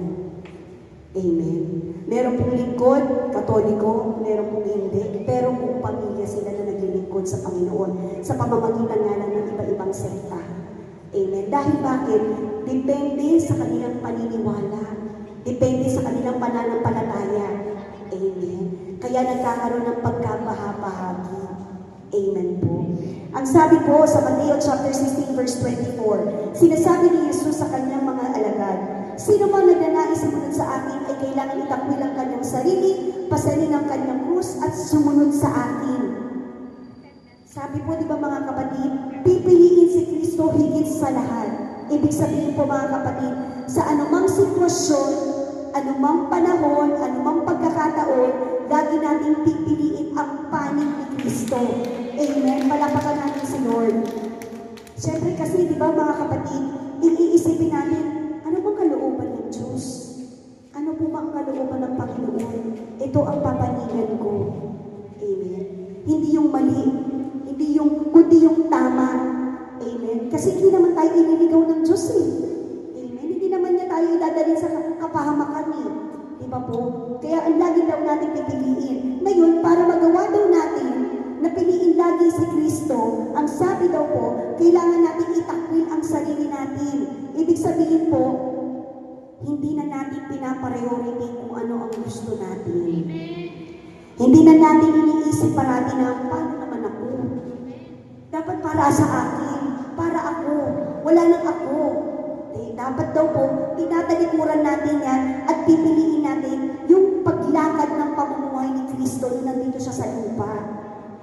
Amen. Meron pong lingkod, katoliko, meron pong hindi, pero buong pamilya sila na naglilingkod sa Panginoon sa pamamagitan nga lang ng iba-ibang sekta. Amen. Dahil bakit? Depende sa kanilang paniniwala. Depende sa kanilang pananampalataya. Amen. Kaya nagkakaroon ng pagkabahagi. Amen po. Ang sabi po sa Mateo chapter 16 verse 24, sinasabi ni Jesus sa kanyang mga alagad, sino mang nagnanais sumunod sa akin ay kailangan itakwil ang kanyang sarili, pasanin ang kanyang krus at sumunod sa akin. Sabi po, di ba mga kapatid, pipiliin si Kristo higit sa lahat. Ibig sabihin po mga kapatid, sa anumang sitwasyon, anumang panahon, anumang pagkakataon, lagi nating pipiliin ang panig ni Kristo. Amen. Palapakan natin si Lord. Siyempre kasi, di ba mga kapatid, iisipin natin, ano bang kalooban ng Diyos? Ano po bang kalooban ng Panginoon? Ito ang papanigan ko. Amen. Hindi yung mali, kundi yung tama. Amen. Kasi hindi naman tayo iniligaw ng Diyos eh. Amen. Hindi naman niya tayo idadalhin sa kapahamakan eh. Di ba po? Kaya ang lagi daw natin pipiliin. Ngayon, para magawa daw natin na piliin lagi si Kristo, ang sabi daw po, kailangan natin itakwil ang sarili natin. Ibig sabihin po, hindi na natin pinapriority kung ano ang gusto natin. Hindi na natin iniisip parati na, paano naman ako? Dapat para sa akin, para ako, wala nang ako. Dapat daw po, tinatalikuran natin yan at pipiliin natin yung paglakad ng pamumuhay ni Kristo na nandito siya sa lupa.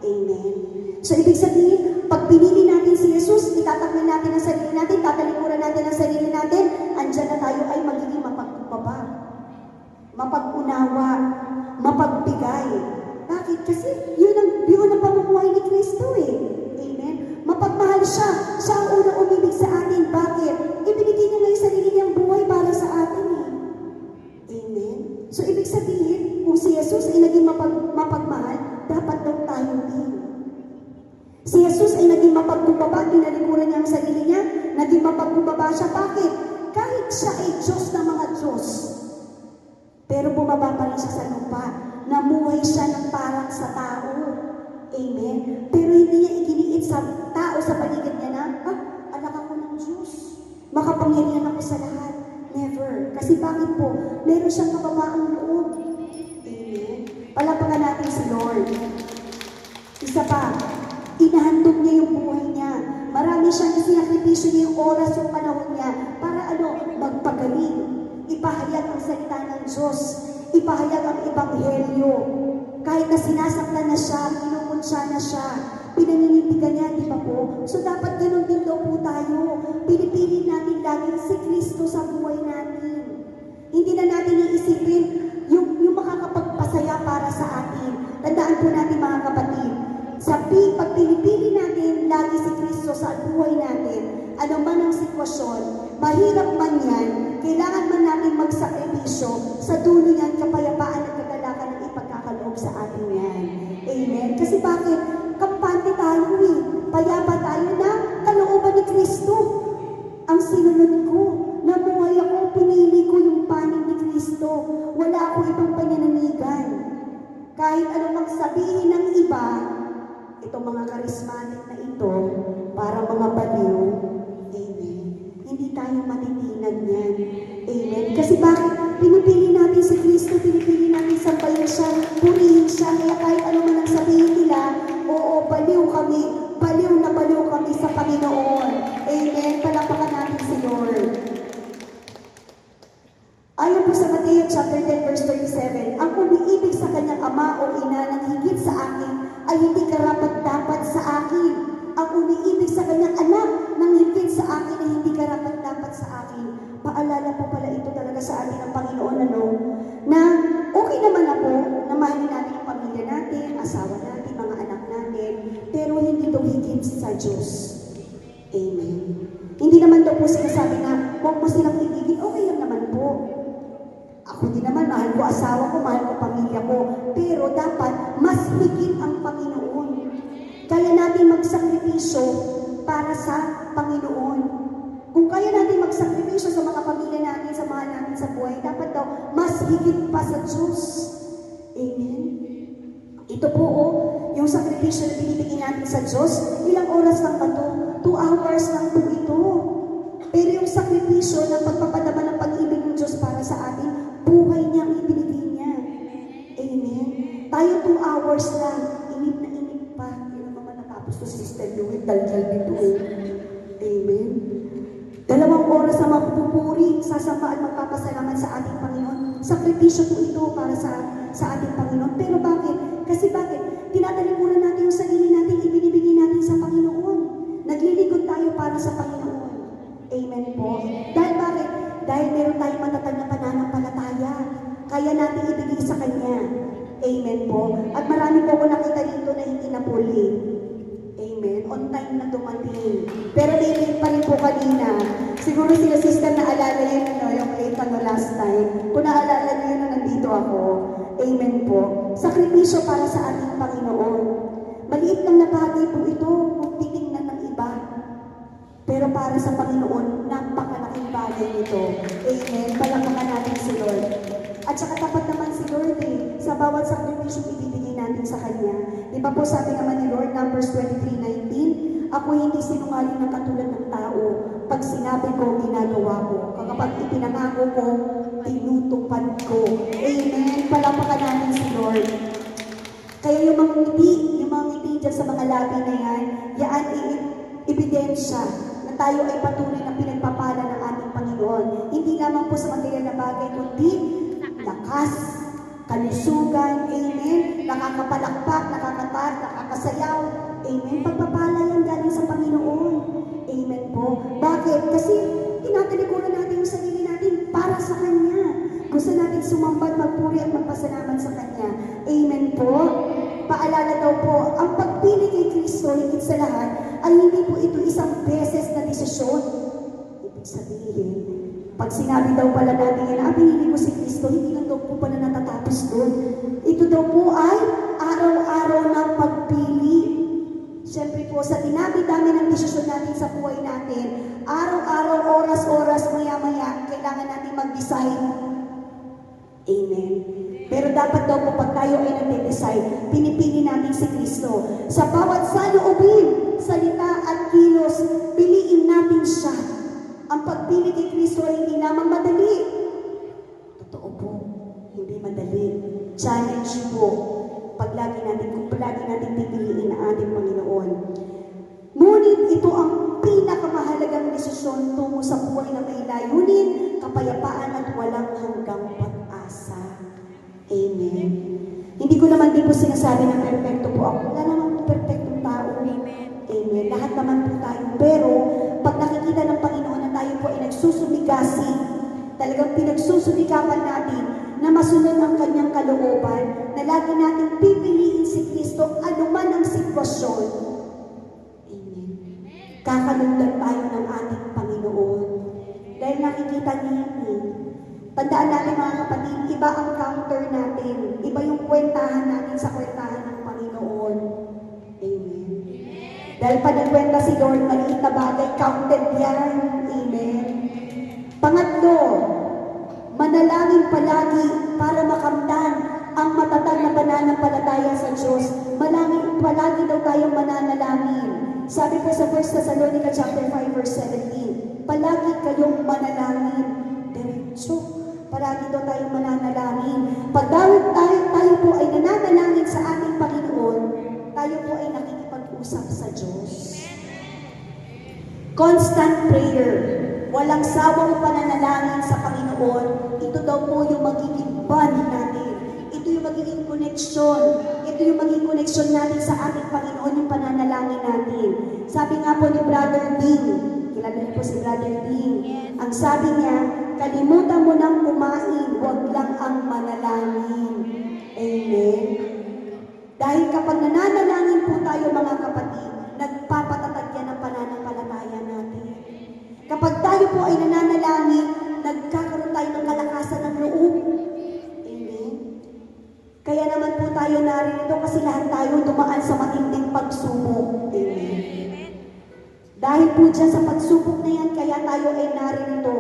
Amen. So, ibig sabihin, pag pinili natin si Jesus, itatakwil natin ang sarili natin, tatalikuran natin ang sarili natin, andyan na tayo ay magiging mapagpaba, mapag-unawa, mapagbigay. Bakit? Kasi yun ang pamumuhay ni Kristo eh. Amen. Mapagmahal siya. Siya ang unang umibig sa atin. Bakit? Ibinigay niya na yung sarili niyang buhay para sa atin eh. Amen. So, ibig sabihin, kung si Jesus ay naging mapagmahal, dapat daw tayo din. Si Jesus ay naging mapagkumbaba, tinalikuran niya ang sarili niya, naging mapagkumbaba siya. Bakit? Kahit siya ay Diyos ng mga Diyos, pero bumaba pa rin siya sa lupa. Namuhay siya ng parang sa tao. Amen. Pero hindi niya iginiit sa tao sa paligid niya na, anak ako ng Diyos. Makapangyarihan ako sa lahat. Never. Kasi bakit po? Meron siyang kababaang loob. Amen. Palapakan natin si Lord. Isa pa, inahandog niya yung buhay niya. Marami siyang isinakripisyo niya yung oras, yung panahon niya. Para magpagaling. Ipahayag ang salita ng Diyos. Ipahayag ang Ebanghelyo. Kahit na sinasaktan na siya, kinukunsya na siya, pinaninindigan niya, di ba po? So dapat ganun din daw po tayo. Pinipili natin lagi si Kristo sa buhay natin. Hindi na natin iisipin yan, kailangan man natin magsakripisyo, sa dulo yan, kapayapaan at kagalakan ang ipagkakaloob sa atin yan. Amen? Kasi bakit? Kampante tayo eh. Payapa tayo na kalooban ni Kristo. Ang sinunod ko, namuhay ako, pinili ko yung panig ni Kristo. Wala ako ibang panananigan. Kahit anong magsabihin ng iba, itong mga karismatic na ito, para mga baliw, amen. Hindi tayo matitinag yan. Amen. Kasi bakit? Pinipili natin si Kristo, pinipili natin sampayin siya, purihin siya, kaya kahit ano man ang sabihin nila, oo, baliw na baliw kami sa Panginoon. Amen. Palapakan natin si Lord. Ayon po sa Mateo chapter 10 verse 37, ang umiibig sa kanyang ama o ina ng higit sa akin ay hindi karapat-dapat sa akin. Ang umiibig sa kanyang anak ng higit sa akin ay hindi karapat-dapat sa akin. Paalala po pala ito talaga sa atin ng Panginoon, ano? Na okay naman na po na mahalin natin ang pamilya natin, asawa natin, mga anak natin, pero hindi ito higit sa Diyos. Amen. Hindi naman daw po sinasabi na huwag mo silang ibigin, okay lang naman po. Ako din naman, mahal ko asawa ko, mahal ko pamilya ko. Pero dapat, mas higit ang Panginoon. Kaya natin magsakripisyo para sa Panginoon. Kung kaya natin magsakripisyo sa mga pamilya natin, sa mahal natin sa buhay, dapat daw, mas higit pa sa Diyos. Amen. Ito po, yung sakripisyo na binibigyan natin sa Diyos, ilang oras lang ba ito? 2 hours lang po ito. Pero yung sakripisyo ng pagpapadama ng pag-ibig ng Diyos para sa atin, buhay niya ang ibinigay niya. Amen. Tayo 2 hours lang. Inip na inip pa. Hindi naman natapos to si Sister Louie. Dal-dal dito. Amen. 2 oras na mapupuri, sasamba at magpapasalamat sa ating Panginoon. Sakripisyo po ito para sa ating Panginoon. Pero bakit? Kasi bakit? Tinatalikuran natin yung sarili natin, ibinibigay natin sa Panginoon. Naglilingkod tayo para sa Panginoon. Amen po. Dahil bakit? Dahil meron tayong matatag na pananampalataya. Kaya natin ibigay sa Kanya. Amen po. At marami po ko nakita dito na hindi na po late. Amen. On time na dumating. Pero late pa rin po kanina. Siguro sila sister na alala yun, no, yung late ano last time. Kung naalala nyo yun, nandito ako. Amen po. Sakripisyo para sa ating Panginoon. Maliit lang na bagay po ito kung titingnan ng iba. Pero para sa Panginoon, napakalaking bagay nito. Amen. Palakpakan natin si Lord. At saka tapat naman si Lord sa bawat sakripisyo ibibigay natin sa Kanya. Di ba po sabi naman ni Lord, Numbers 23:19, ako hindi sinungaling ng katulad ng tao. Pag sinabi ko, ginagawa ko. Kapag ipinangako ko, tinutupad ko. Amen. Palakpakan natin si Lord. Kaya yung mga ngiti dyan sa mga labi na yan, yaan ebidensya na tayo ay patuloy na pinagpapala ng ating Panginoon. Hindi lamang po sa material na bagay, kundi lakas, kalusugan, amen, nakakapalakpak, nakakasayaw, amen, pagpapala yan galing sa Panginoon. Amen po. Bakit? Kasi tinatalikuran natin yung sarili natin para sa Kanya. Gusto natin sumambad, magpuri at magpasalamat sa Kanya. Amen po. Paalala daw po, ang pagpili kay Kristo, higit sa lahat, ay hindi po ito isang beses na desisyon. Ibig sabihin, pag sinabi daw pala natin yan, pinili ko si Kristo, hindi lang daw po pala natatapos doon. Ito daw po ay araw-araw na pagpili. Siyempre po, sa dinami-dami ng desisyon natin sa buhay natin, araw-araw, oras-oras, maya-maya, kailangan natin mag-decide. Amen. Pero dapat daw po pag tayo ay nag-decide, pinipili natin si Kristo. Sa bawat saloobin, salita at kilos, piliin natin siya. Ang pagpili kay Kristo ay hindi lamang madali. Totoo po, hindi madali. Challenge po, kung palagi natin pipiliin ang ating Panginoon. Ngunit ito ang pinakamahalagang desisyon tungo sa buhay na may layunin, kapayapaan at walang hanggang pag-asa. Amen. Hindi ko naman din po sinasabi na perfecto po ako. Wala naman po perfectong tao. Amen. Lahat naman po tayo. Pero, pag nakikita ng Panginoon na tayo po ay nagsusumigasi, talagang pinagsusumikapan natin na masunod ang Kanyang kalooban, na lagi natin pipiliin si Kristo anuman ang sitwasyon. Amen. Kakalundan tayo ng ating Panginoon. Dahil nakikita Tandaan natin mga kapatid, iba ang counter natin. Iba yung kwentahan natin sa kwentahan ng Panginoon. Amen. Dahil pa nagkwenta si Lord, maliit na bagay, counted yan. Amen. Pangatlo, manalangin palagi para makamtan ang matatag na pananampalataya sa Diyos. Palagi daw tayong mananalangin. Sabi po sa 1 Thessalonica chapter 5 verse 17, palagi kayong manalangin. Diretso, palagi daw tayong mananalangin. Pag tayo po ay nananalangin sa ating Panginoon, tayo po ay nakikipag-usap sa Diyos. Constant prayer. Walang sawang pananalangin sa Panginoon. Ito daw po yung magiging bond natin. Ito yung magiging connection. Ito yung magiging connection natin sa ating Panginoon, yung pananalangin natin. Sabi nga po ni Brother Ding, kilala niyo po si Brother Ding, ang sabi niya, kalimutan mo nang kumain, huwag lang ang manalangin. Amen. Dahil kapag nananalangin po tayo mga kapatid, nagpapatatag yan ang pananampalataya natin. Kapag tayo po ay nananalangin, nagkakaroon tayo ng kalakasan ng loob. Amen. Kaya naman po tayo narito kasi lahat tayo dumaan sa matinding pagsubok. Amen. Dahil po dyan sa pagsubok na yan, kaya tayo ay narito.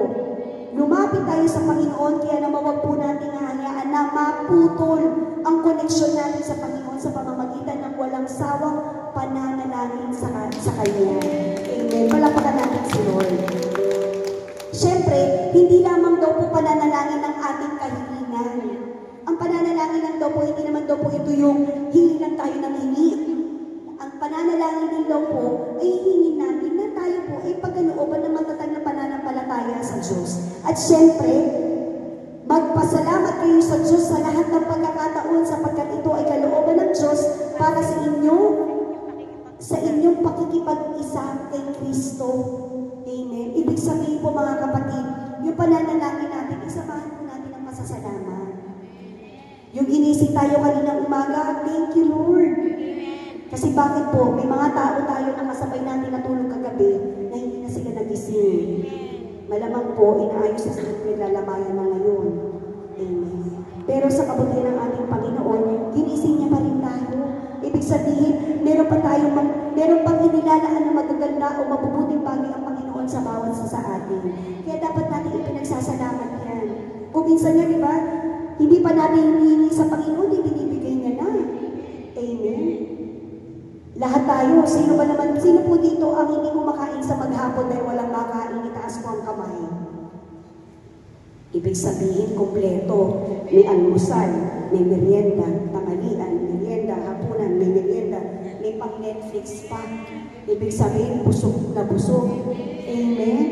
Lumapit tayo sa Panginoon, kaya naman wag po natin hahayaan na maputol ang koneksyon natin sa Panginoon sa pamamagitan ng walang sawang pananalangin sa Kanya. Amen. Palapakan natin si Lord. Siyempre, hindi lamang daw po pananalangin ng ating kahilingan. Ang pananalangin lang daw po, hindi naman daw po ito yung hingi lang tayo ng hingi. Ang pananalangin din daw po ay hingin natin na tayo po ay pagkalooban ng matatag na pananampalataya sa Diyos. At siyempre, magpasalamat kayo sa Diyos sa lahat ng pagkakataon sapagkat ito ay kalooban ng Diyos para sa inyong pakikipag-isa kay Kristo. Amen. Ibig sabihin po mga kapatid, yung pananalangin natin, isamahan po natin ang pasasalamat. Yung ginising tayo kaninang umaga, thank you Lord. Kasi bakit po, may mga tao tayo na kasabay natin natulog kagabi na hindi na sila nagising. Malamang po, inaayos sa sila lalamayan na ngayon. Amen. Pero sa kabutihan ng ating Panginoon, ginising niya pa rin tayo. Ibig sabihin, meron pang inilalaan na magaganda o mabubuting bagay ang Panginoon sa bawat sa atin. Kaya dapat natin ipinagsasalamat yan. Kung minsan niya, di ba, hindi pa natin hinihingi sa Panginoon, ibinibigay niya na. Amen. Lahat tayo, sino po dito ang hindi kumakain sa maghapon dahil walang kakain, itaas mo ang kamay. Ibig sabihin, kompleto. May almusal, may merienda, tanghalian, merienda, hapunan, may merienda, may pang Netflix pa. Ibig sabihin, busog na busog. Amen?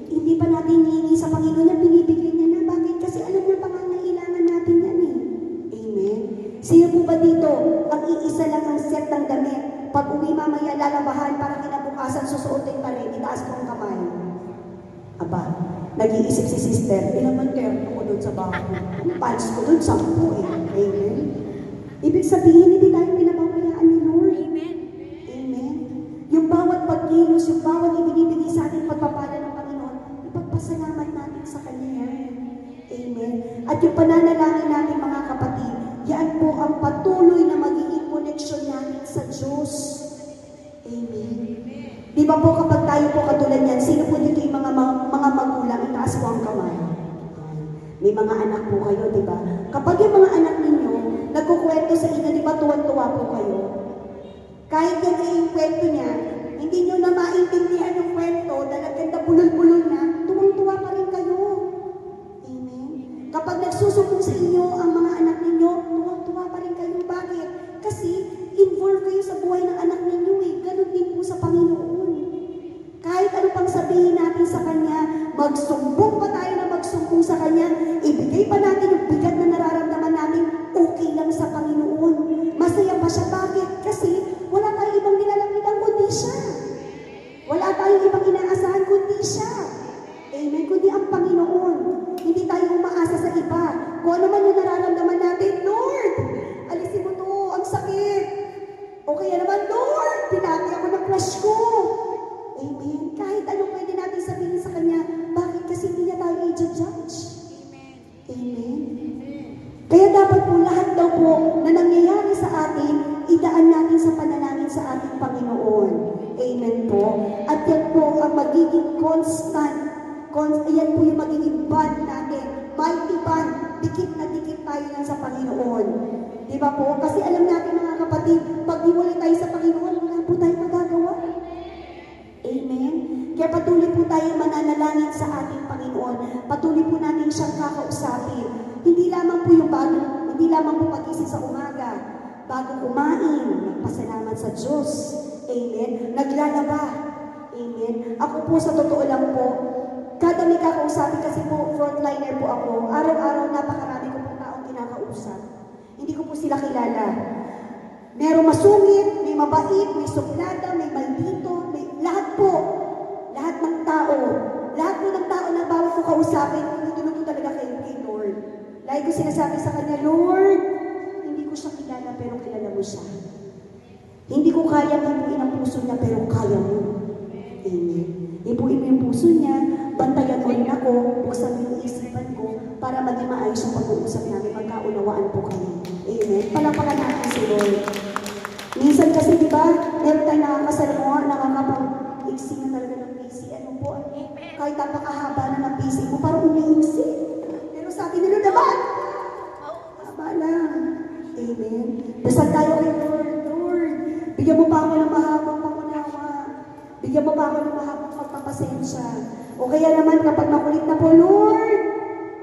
Hindi pa natin hihingi sa Panginoon yan, binibigay niya na. Bakit? Kasi alam niya pangangailangan natin yan eh. Amen? Sino po ba dito? Ang iisa lang ang set ng damit. Pag uwi mamaya lalabahan para kinabukasan susuotin pa rin. Itaas ko ang kamay. Aba, nag-iisip si sister, ilang man terno ko doon sa bago. Ang pants ko doon, 10 eh. Amen? Ibig sabihin, hindi tayo pinababayaan ni Lord. Amen? Amen? Yung bawat pagkilos, yung bawat ibinibigay sa ating pagpapala ng Panginoon, ipagpasalamat natin sa Kanya. Amen? At yung pananalangin natin mga kapatid, yan po ang patuloy na magiging koneksyon natin sa Diyos. Amen. Di ba po kapag tayo po katulad yan, sino po dito yung mga magulang, itaas po ang kamay. May mga anak po kayo, di ba? Kapag yung mga anak ninyo, nagkukwento sa inyo, di ba tuwan-tuwa po kayo? Kahit yan ay yung kwento niya, hindi nyo na maintindihan yung kwento, dahil ganda bulol-bulol na, tuwang-tuwa pa rin kayo. Amen. Kapag nagsusumbong sa inyo ang mga anak ninyo, tuwang-tuwa pa rin kayo. Bakit? Kasi involved kayo sa buhay ng anak ninyo eh. Ganun din po sa Panginoon. Kahit ano pang sabihin natin sa Kanya, magsumbong pa tayo na magsumbong sa Kanya, ibigay pa natin yung bigat na nararamdaman natin, okay lang sa Panginoon. Masaya pa siya. Bakit? Kasi wala tayong ibang nilalapitan kundi siya. Wala tayong ibang inaasahan kundi siya. Amen? Kundi ang Panginoon. Hindi tayo umaasa sa iba. Kung ano man yung nararamdaman natin, Lord, alisin mo to, ang sakit. O kaya naman, Lord, pinati ako ng crush ko. Amen? Kahit anong pwede natin sabihin sa Kanya, bakit? Kasi hindi niya tayo i-judge. Amen? po na nangyayari sa atin, idaan natin sa panalangin sa ating Panginoon. Amen po. At yan po ang magiging constant. Yan po yung magiging bond natin. Mighty bond. Dikit na dikit tayo lang sa Panginoon. Di ba po? Kasi alam natin mga kapatid, pag hiwalay tayo sa Panginoon, wala po tayo magagawa. Amen? Kaya patuloy po tayo mananalangin sa ating Panginoon. Patuloy po natin siyang kakausapin. Hindi lamang po yung hindi lamang po pagising sa umaga, bago kumain, magpasalamat sa Diyos. Amen? Naglalaba. Amen? Ako po sa totoo lang po, kada may kakausapin kasi po, frontliner po ako, araw-araw napakarami ko po taong kinakausap. Hindi ko po sila kilala. Merong masungit, may mabait, may suplada, may maldito, may lahat po. Lahat ng tao. Lahat po ng tao na bawat ko kausapin, tinutulog ko talaga kay Lord. Lagi ko sinasabi sa kanya, Lord, hindi ko siya kilala pero kilala mo siya. Hindi ko kaya ipuin ang puso niya pero kaya mo. Amen. Ipuin mo yung puso niya, bantayan mo rin ako, buksan mo yung isipan ko para maging maayos yung pag-uusap namin, magkaunawaan po kami. Amen. Palapakan natin si Lord. Minsan kasi, di ba, meron tayo nakakasalamuha, nakakapag-iksi na talaga ng PC. Ano po, kahit napakahaba na ng PC mo, parang umiiksi. Pero sabi ni Lord naman, haba lang. Amen. Dasal tayo kay Lord. Lord, bigyan mo pa ako ng mahabang pangunawa. Bigyan mo pa ako ng mahabang pagpapasensya. O kaya naman kapag makulit na po, Lord,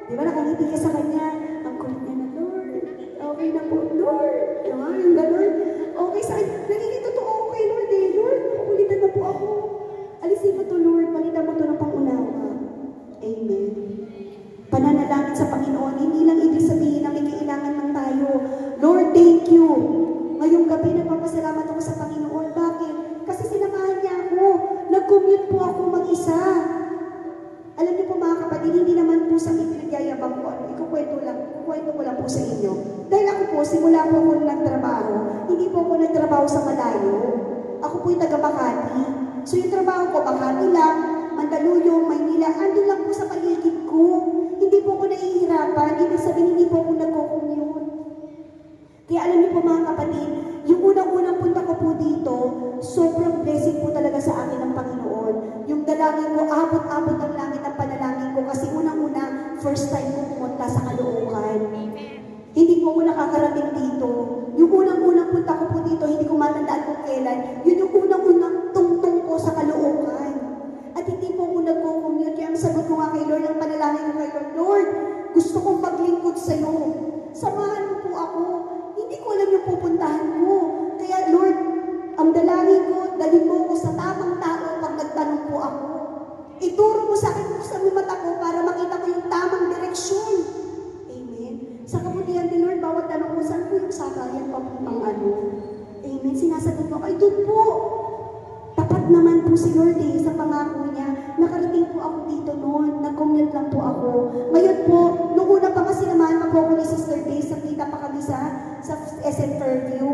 di ba nakangiti ka sa Kanya, ang kulit niya na, Lord, okay na po, Lord. Diba? Yung gano'n. Okay sa akin. Nagiging totoo ako kay Lord eh. Lord, makulitan na po ako. Alisin mo to, Lord. Palitan mo to ng pangunawa. Amen. Pananalangin sa Panginoon, hindi lang ibig sabihin na may kailangan lang tayo. Lord, thank you. Ngayong gabi, nagpapasalamat ako sa Panginoon. Bakit? Kasi sinamahan niya ako. Nag-commute po ako mag-isa. Alam niyo po mga kapatid, hindi naman po sa pinagyayabang ko. Ikukwento ko lang po sa inyo. Dahil ako po, simula po ako nagtrabaho. Hindi po ako nagtrabaho sa malayo. Ako po yung taga Makati. So yung trabaho ko, Makati lang, Mandaluyong, Maynila, andun lang po sa paligid ko. Hindi po ako nahihirapan. Ibig sabihin, hindi po ako nagko-commute. Kaya alam niyo po mga kapatid, yung unang-unang punta ko po dito, sobrang blessing po talaga sa akin ng Panginoon. Yung dalangin ko, abot-abot ang langit ng panalangin ko kasi unang-una, first time ko pumunta sa Caloocan. Hindi po ako nakakarating dito. Yung unang-unang punta ko po dito, hindi ko matandaan kung kailan, yun yung unang-unang tungtong ko sa Caloocan. At hindi po ako nagko-commute. Kaya ang sagot ko nga kay Lord, ang panalangin ko kay Lord, Lord, gusto kong maglingkod sa'yo. Samahan mo po ako. Hindi ko alam yung pupuntahan ko. Kaya Lord, ang dalangin ko, dalhin mo ako sa tamang tao pag nagtanong po ako. Ituro mo sa akin kung saan yung mata ko para makita ko yung tamang direksyon. Amen. Sa kabutihan ni Lord, bawat tanong ko, saan po yung sakayan papuntang ano? Amen. Sinasagot ko, ay doon po. Tapat naman po si Lord eh, sa pangako niya. Nakarating po ako dito noon. Nag-commute lang po ako. Ngayon po, nung una pa kasi naman, pa po ako ni Sister Days, nakita pa kami sa SM Fairview.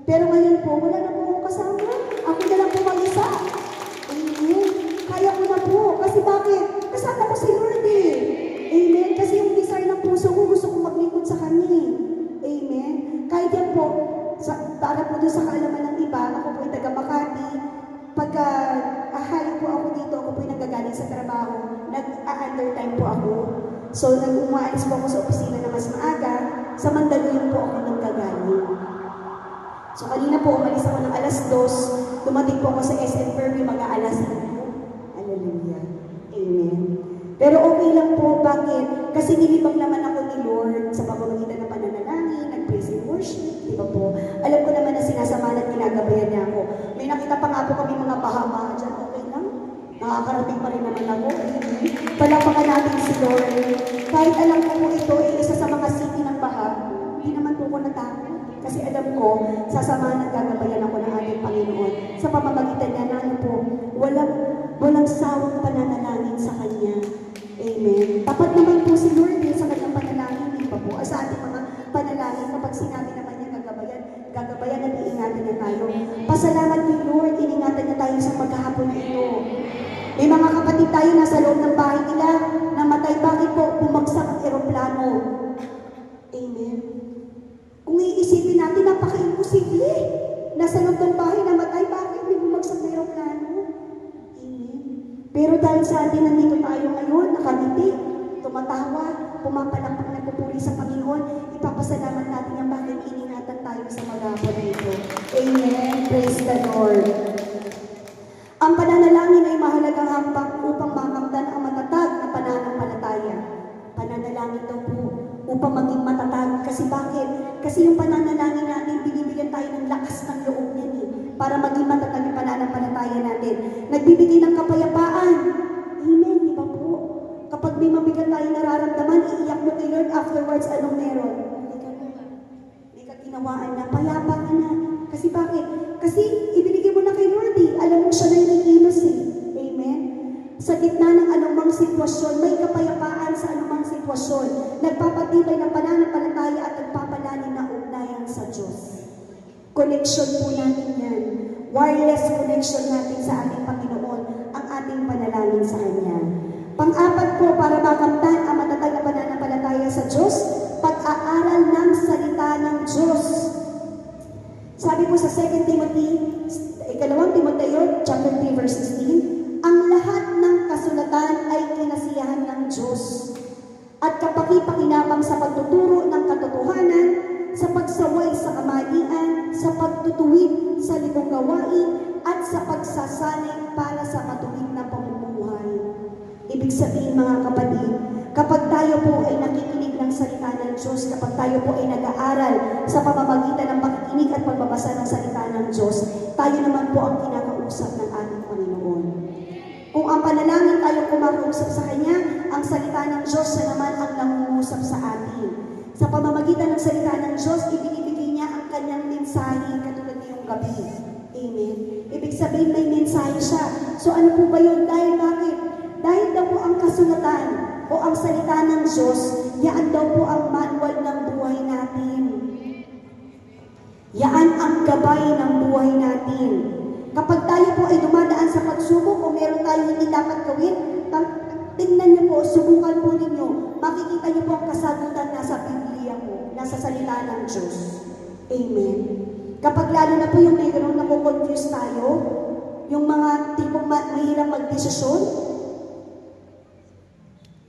Pero ngayon po, wala na po akong kasama. Ako na lang po mag-isa. Amen. Kaya ko na po. Kasi bakit? Kasama ko si Lord eh. Amen. Kasi yung desire ng puso ko, gusto kong maglingkod sa Kanya eh. Amen. Kahit yan po, para po doon sa kaalaman ng iba, ako po ay taga Makati. Pagka ahali po ako dito, ako po ay nagagaling sa trabaho. Nag-undertime po ako. So, nag-umaalis po ako sa opisina na mas maaga. Sa Mandaluyong po ako nagagaling. So, kanina po, umalis ako ng alas 2. Dumating po ako sa SM Fairview, mag-aalas 5. Hallelujah. Amen. Pero okay lang po. Bakit? Kasi nilibang naman ako ni Lord sa pamamagitan ng pananalangin, nag-praise and worship. Di ba po? Alam ko naman na sinasamahan at ginagabayan niya ako. May nakita pa nga po kami mga bahama dyan. Okay lang. Nakakarating pa rin naman ako. Amen. Palapakan natin si Lord. Kahit alam ko po ito ay isa sa mga city ng baha, hindi naman po ko natakot. Kasi alam ko, sasamahan at gagabayan ako ng ating Panginoon. Sa pamamagitan niya na ano po, walang sawang pananalangin sa Kanya. Amen. Tapat naman po si Lord sa kanyang panalangin, di ba po? Sa ating mga panalangin, kapag sinabi naman niya gagabayan at iingatan niya tayo. Pasalamat kay Lord, iningatan niya tayo sa maghapon ito. May mga kapatid tayo nasa loob ng bahay nila, namatay. Bakit po? Bumagsak ang eroplano. Amen. Pero dahil sa atin, nandito tayo ngayon, nakangiti, tumatawa, pumapalakpak, nagpupuri sa Panginoon, ipapasalamat natin ang bakit iningatan tayo sa maghapon na ito. Amen. Praise the Lord. Ang pananalangin ay mahalagang hakbang upang makamtan ang matatag na pananampalataya. Pananalangin daw po upang maging matatag. Kasi bakit? Kasi yung pananalangin natin, binibigyan tayo ng lakas ng loob niyan para maging matatag yung pananampalataya natin. Nagbibigay ng kapayapaan. Amen, di ba po? Kapag may mabigat tayo nararamdaman, iiyak mo kay Lord, afterwards, anong meron? Hindi ka ginawaan na, payapa ka na. Kasi bakit? Kasi ibinigay mo na kay Lord Alam mo siya na yung ikilos Amen? Sa gitna ng anumang sitwasyon, may kapayapaan sa anumang sitwasyon. Nagpapatibay ng pananampalataya at nagpapalalim ng ugnayan sa Diyos. Connection po natin yan. Wireless connection natin sa ating Panginoon, ang ating panalangin sa Kanya. Pang-apat po, para makamtan ang matatag na pananampalataya sa Diyos, pag-aaral ng salita ng Diyos. Sabi po sa 2 Timothy, 2 Timoteo, chapter 3, verse 16, ang lahat ng kasulatan ay kinasiyahan ng Diyos at kapaki-pakinabang sa pagtuturo ng katotohanan, sa pagsaway sa kamalian, sa pagtutuwid sa libong gawain, at sa pagsasanay para sa matuwid na pamumuhay. Ibig sabihin mga kapatid, kapag tayo po ay nakikinig ng salita ng Diyos, kapag tayo po ay nag-aaral sa pamamagitan ng pakikinig at pagbabasa ng salita ng Diyos, tayo naman po ang kinakausap ng ating Panginoon. Kung ang panalangin tayo kumakausap sa Kanya, ang salita ng Diyos na naman ang nangungusap sa atin. Sa pamamagitan ng salita ng Diyos, ibinibigay niya ang kanyang mensahe katulad ngayong gabi. Amen. Ibig sabihin may mensahe siya. So ano po ba yun? Dahil bakit? Dahil daw po ang kasulatan o ang salita ng Diyos, yaan daw po ang manual ng buhay natin. Yaan ang gabay ng buhay natin. Kapag tayo po ay dumadaan sa pagsubok o meron tayo hindi dapat gawin, tingnan niyo po, subukan po ninyo, makikita niyo po ang kasagutan nasa Biblia po, nasa salita ng Diyos. Amen. Kapag lalo na po yung mayroon na confuse tayo, yung mga tipong mahirap magdesisyon,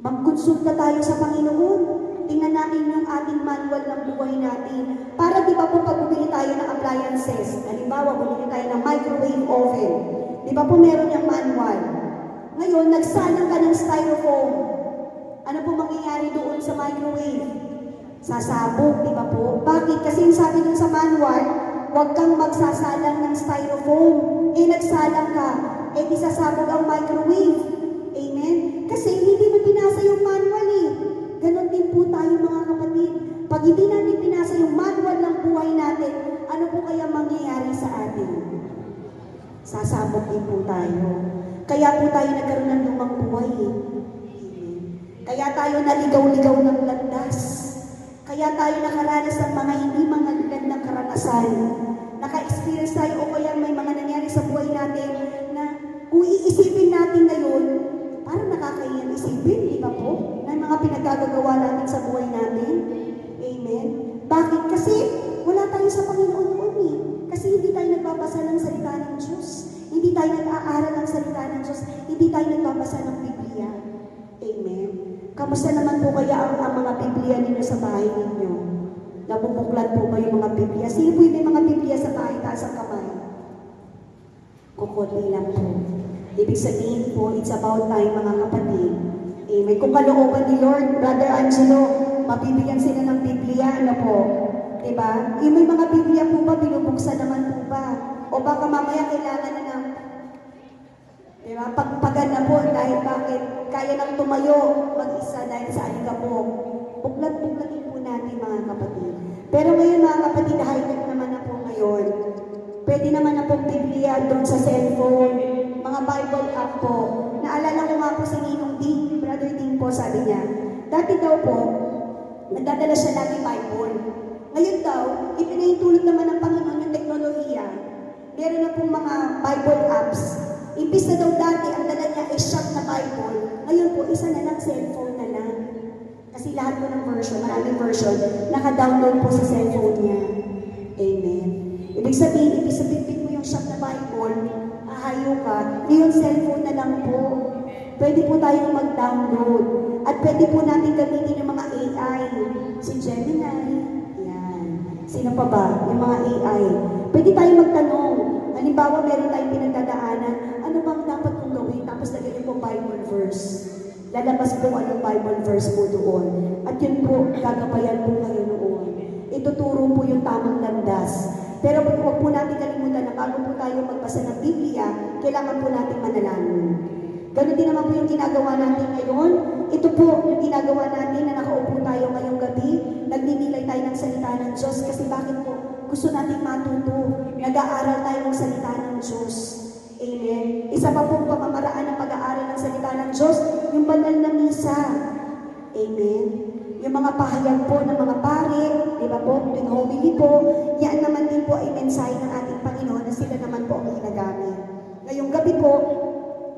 magkonsulta tayo sa Panginoon. Tingnan natin yung ating manual ng buhay natin. Para di ba po pag bumili tayo ng appliances, halimbawa bumili tayo ng microwave oven, di ba po meron yung manual? Ngayon, nagsalang ka ng styrofoam. Ano po mangyayari doon sa microwave? Sasabog, di ba po? Bakit? Kasi yung sabi dun sa manual, huwag kang magsasalang ng styrofoam. Nagsalang ka, di sasabog ang microwave. Amen? Kasi hindi mo pinasa yung manual Ganon din po tayo mga kapatid. Pag hindi natin pinasa yung manual ng buhay natin, ano po kaya mangyayari sa atin? Sasabog din po tayo. Kaya po tayo nagkaroon ng lumang buhay Amen. Kaya tayo naligaw-ligaw ng landas. Kaya tayo nakaranas ng mga hindi mga gandang karanasan. Naka-experience tayo o kaya may mga nangyari sa buhay natin na kung iisipin natin ngayon, parang nakakaiyan isipin, di ba po? Na mga pinagkagagawa natin sa buhay natin. Amen. Bakit? Kasi wala tayo sa Panginoon noon Kasi hindi tayo nagbabasa ng salita ng Diyos. Hindi tayo nag-aaral ng salita ng Diyos. Hindi tayo nagbabasa ng Biblia. Amen. Kamusta naman po kaya ang mga Biblia ninyo sa bahay ninyo? Nabubuklat po ba yung mga Biblia? Sino po yung may mga Biblia sa bahay, taas ang kamay? Kukunti lang po. Ibig sabihin po, it's about time mga kapatid. Amen. Kung kalooban ni Lord, Brother Angelo, mabibigyan sila ng Biblia, ano po? Diba? Yung may mga Biblia po ba, binubuksan naman po ba? O baka mamaya kailangan na ng, diba? Pagpagan na po, dahil bakit? Kaya nang tumayo mag-isa dahil sa alikabok. Buklat-buklatin po natin mga kapatid. Pero ngayon mga kapatid, high-tech naman na po ngayon. Pwede naman na po Biblia doon sa cellphone, mga Bible app po. Naalala ko nga po si Ninong Ding, Brother Ding po, sabi niya, dati daw po, nagdadala siya lagi Bible. Ngayon daw, ipinahintulot naman ng Panginoon yung teknolohiya. Meron na pong mga Bible apps. Imbis na daw dati, ang dala niya ay shop na Bible. Ngayon po, isa na lang, cellphone na lang. Kasi lahat po ng version, maraming version, naka-download po sa cellphone niya. Amen. Ibig sabihin, ibig sabihin mo yung shop na Bible, ahayo ka, yung cellphone na lang po. pwede po tayong mag-download. At pwede po natin gamitin yung mga AI. Si Gemini, yan. Sino pa ba? Yung mga AI. Pwede tayong magtanong. Halimbawa, meron tayong pinagdadaanan, ano bang dapat kong gawin? Tapos lagyan po Bible verse. Lalabas po anong Bible verse po doon. At yun po, gagabayan po kayo noon. Ituturo po yung tamang landas. Pero huwag po natin kalimutan na bago po tayo magbasa ng Biblia, kailangan po natin manalangin. Ganun din naman po yung ginagawa natin ngayon. Ito po yung ginagawa natin na nakaupo tayo ngayong gabi. Nagninilay tayo ng salita ng Diyos. Kasi bakit po? Gusto natin matuto. Nag-aaral tayo ng salita ng Diyos. Amen. Isa pa pong pamamaraan ng pag-aaral ng salita ng Diyos, yung banal na misa. Amen. Yung mga pahayag po ng mga pare, di ba po, yung homily po, yan naman din po ay mensahe ng ating Panginoon na sila naman po ang ginagamit. Ngayong gabi po,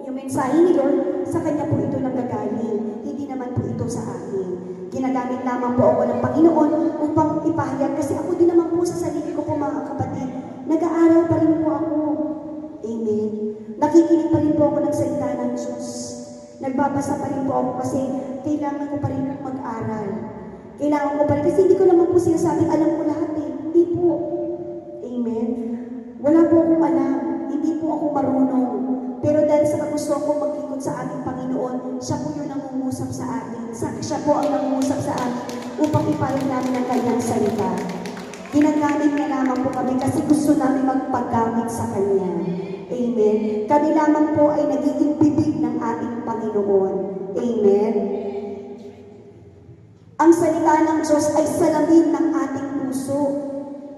yung mensahe ni Lord, sa Kanya po ito nanggagaling. Hindi naman po ito sa akin. Ginagamit lamang po ako ng Panginoon upang ipahayag. Kasi ako din naman po sa sarili ko po mga kapatid, nag-aaral pa rin po ako. Amen. Nakikinig pa rin po ako ng salita ng Diyos. Nagbabasa pa rin po ako kasi kailangan ko pa rin mag-aral. Kailangan ko pa rin. Kasi hindi ko naman po sinasabing alam ko lahat eh. Hindi po. Amen. Wala po akong alam. Hindi po ako marunong. Pero dahil sa kagustuhan ko maglingkod sa ating Panginoon, siya po yung nangungusap sa atin. Siya po ang nangungusap sa atin upang ipahayag namin ang kanyang salita. Ginagamit niya lamang po kami kasi gusto namin magpaggamit sa Kanya. Amen. Kami lamang po ay nagiging bibig ng ating Panginoon. Amen. Ang salita ng Diyos ay salamin ng ating puso.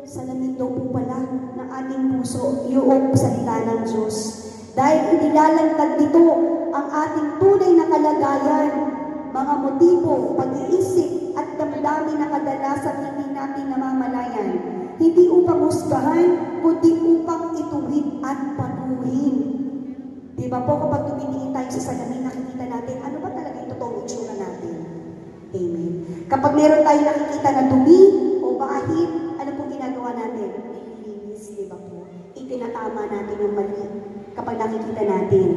Salamin daw po pala ng ating puso yung salita ng Diyos. Dahil inilalantad nito ang ating tunay na kalagayan, mga motibo, pag-iisip at damdamin na kadalasan hindi natin namamalayan. Hindi upang husgahan, kundi upang ituwid at patuhin. Di ba po kapag tumitingin tayo sa salamin, nakikita natin ano ba talaga yung totoong itsura natin? Amen. Kapag meron tayo nakikita na dumi o bahid, ano po ginagawa natin? Nililinis, di ba po? Itinatama natin yung mali kapag nakikita natin.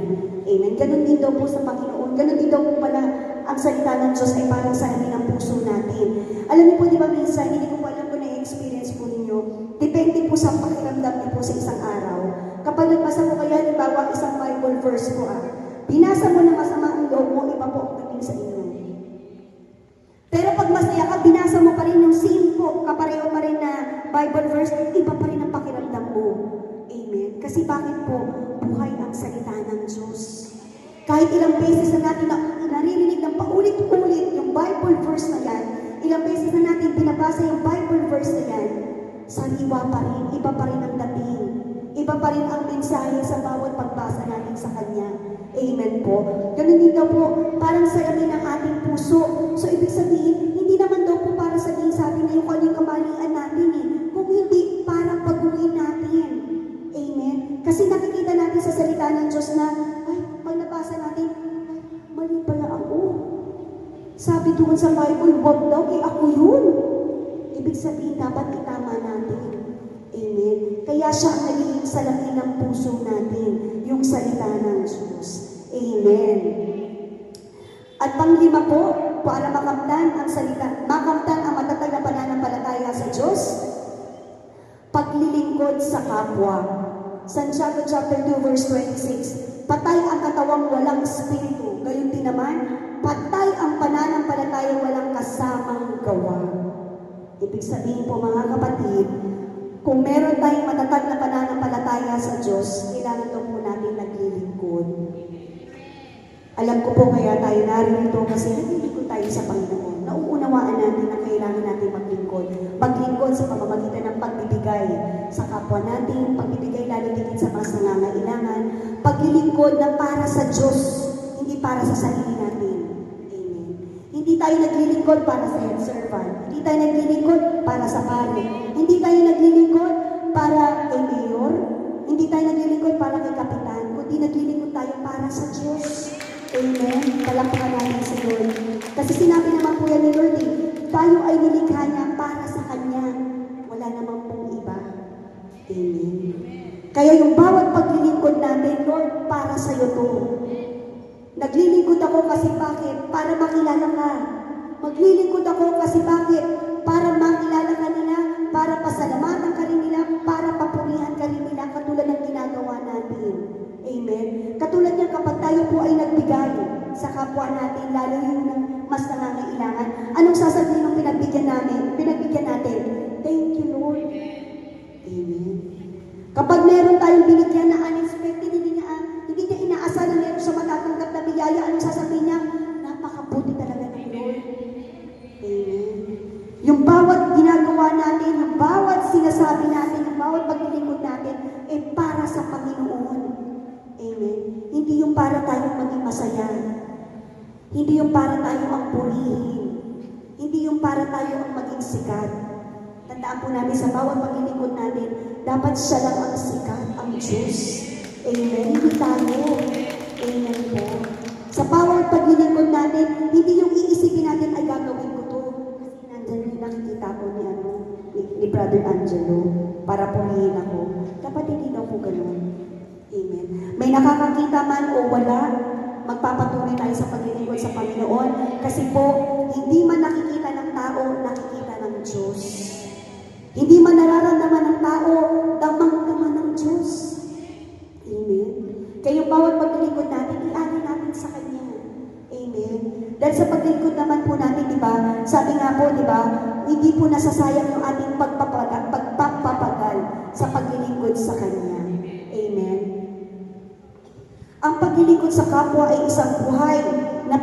Amen. Ganun din daw po sa Panginoon. Ganun din daw po pala ang salita ng Diyos ay parang salamin ng puso natin. Alam niyo po, di ba minsan, hindi ko po alam kung na-experience po ninyo, depende po sa pakiramdam niyo po sa isang araw. Kapag nagbasa po kayo, halimbawa isang Bible verse po binasa mo na masama ang loob mo, iba po ang dating sa inyo. Pero pag masaya ka, binasa mo pa rin yung same po, kapareho pa rin na Bible verse, iba pa rin ang pakiramdam mo. Amen. Kasi bakit po? Buhay ang salita ng Diyos. Kahit ilang beses na natin naririnig ng paulit-ulit yung Bible verse na yan, ilang beses na natin binabasa yung Bible verse na yan, sariwa pa rin, iba pa rin ang dating. Iba pa rin ang mensahe sa bawat pagbasa natin sa Kanya. Amen po. Ganun din daw po, parang salamin ng ating puso. So, ibig sabihin, hindi naman daw po para sabihin sa atin na yung kanyang kamalian natin eh. Kung hindi, para baguhin natin. Amen. Kasi nakikita natin sa salita ng Diyos na, ay, pag nabasa natin, ay, mali pala ako. Sabi doon sa Bible, wag daw, ako yun. Ibig sabihin, dapat itama natin. Amen. Kaya siya ang nagiging salamin ng puso natin, yung salita ng Diyos. Amen. At panglima po, para makamtan ang salita, makamtan ang matatag na pananampalataya sa Diyos, paglilingkod sa kapwa. Santiago chapter 2 verse 26, patay ang katawang walang espiritu, gayon din naman, patay ang pananampalataya walang kasamang gawa. Ibig sabihin po mga kapatid, kung meron tayong matatag na pananampalataya sa Diyos, kailangan daw po natin naglilingkod. Alam ko po kaya tayo narito kasi naglilingkod tayo sa Panginoon. Nauunawaan natin na kailangan natin maglingkod. Maglingkod sa pamamagitan ng pagbibigay sa kapwa natin, pagbibigay lalo din sa mga nangangailangan, paglilingkod na para sa Diyos, hindi para sa sarili natin. Amen. Hindi tayo naglilingkod para sa head servant. Hindi tayo naglilingkod para sa pare. Hindi tayo naglilingkod para kay mayor. Hindi tayo naglilingkod para kay kapitan. Kundi naglilingkod tayo para sa Diyos. Amen. Palakpakan natin si Lord. Kasi sinabi naman po yan ni Lord, tayo ay nilikha niya para sa Kanya. Wala namang pong iba. Amen. Kaya yung bawat paglilingkod natin, Lord, para sa iyo to. Naglilingkod ako kasi bakit? Para makilala ka. Maglilingkod ako kasi bakit? Para makilala ka nila, para pasalamatan ka rin nila, para papurihan ka rin nila, katulad ng ginagawa natin. Amen. Katulad niya kapag tayo po ay nagbigay sa kapwa natin, lalo yung mas nangangailangan, anong sasabihin ng pinagbigyan natin? Thank you, Lord. Amen. Kapag meron tayong binigyan na unexpected, hindi niya inaasal na meron sa matatanggap na biyaya, anong sasabihin niya? Napakabuti talaga ng Lord. Amen. Yung bawat ginagawa natin, yung bawat sinasabi natin, yung bawat paglilingkod natin, ay para sa Panginoon. Amen. Hindi yung para tayong maging masaya. Hindi yung para tayong ang purihin. Hindi yung para tayong ang maging sikat. Tandaan po namin sa bawat paglilingkod natin, dapat siya lang ang sikat, ang Diyos. Amen. Hindi tayo. Amen po. Sa bawat paglilingkod natin, hindi yung iisipin natin ay gagawin ko to. Kasi nandyan yung nakikita ko ni Brother Angelo para purihin ako. Dapat hindi daw po ganun. Amen. May nakakakita man o wala, magpapatuloy tayo sa paglilingkod sa Panginoon. Kasi po, hindi man nakikita ng tao, nakikita ng Diyos. Hindi man nararamdaman ng tao, damang-daman ng Diyos. Amen. Kaya yung bawat paglilingkod natin, ialin natin sa Kanya. Amen. Dahil sa paglilingkod naman po natin, di ba, sabi nga po, di ba, hindi po nasasayang yung ating pagpapagal sa paglilingkod sa Kanya. Amen. Ang paglilingkod sa kapwa ay isang buhay na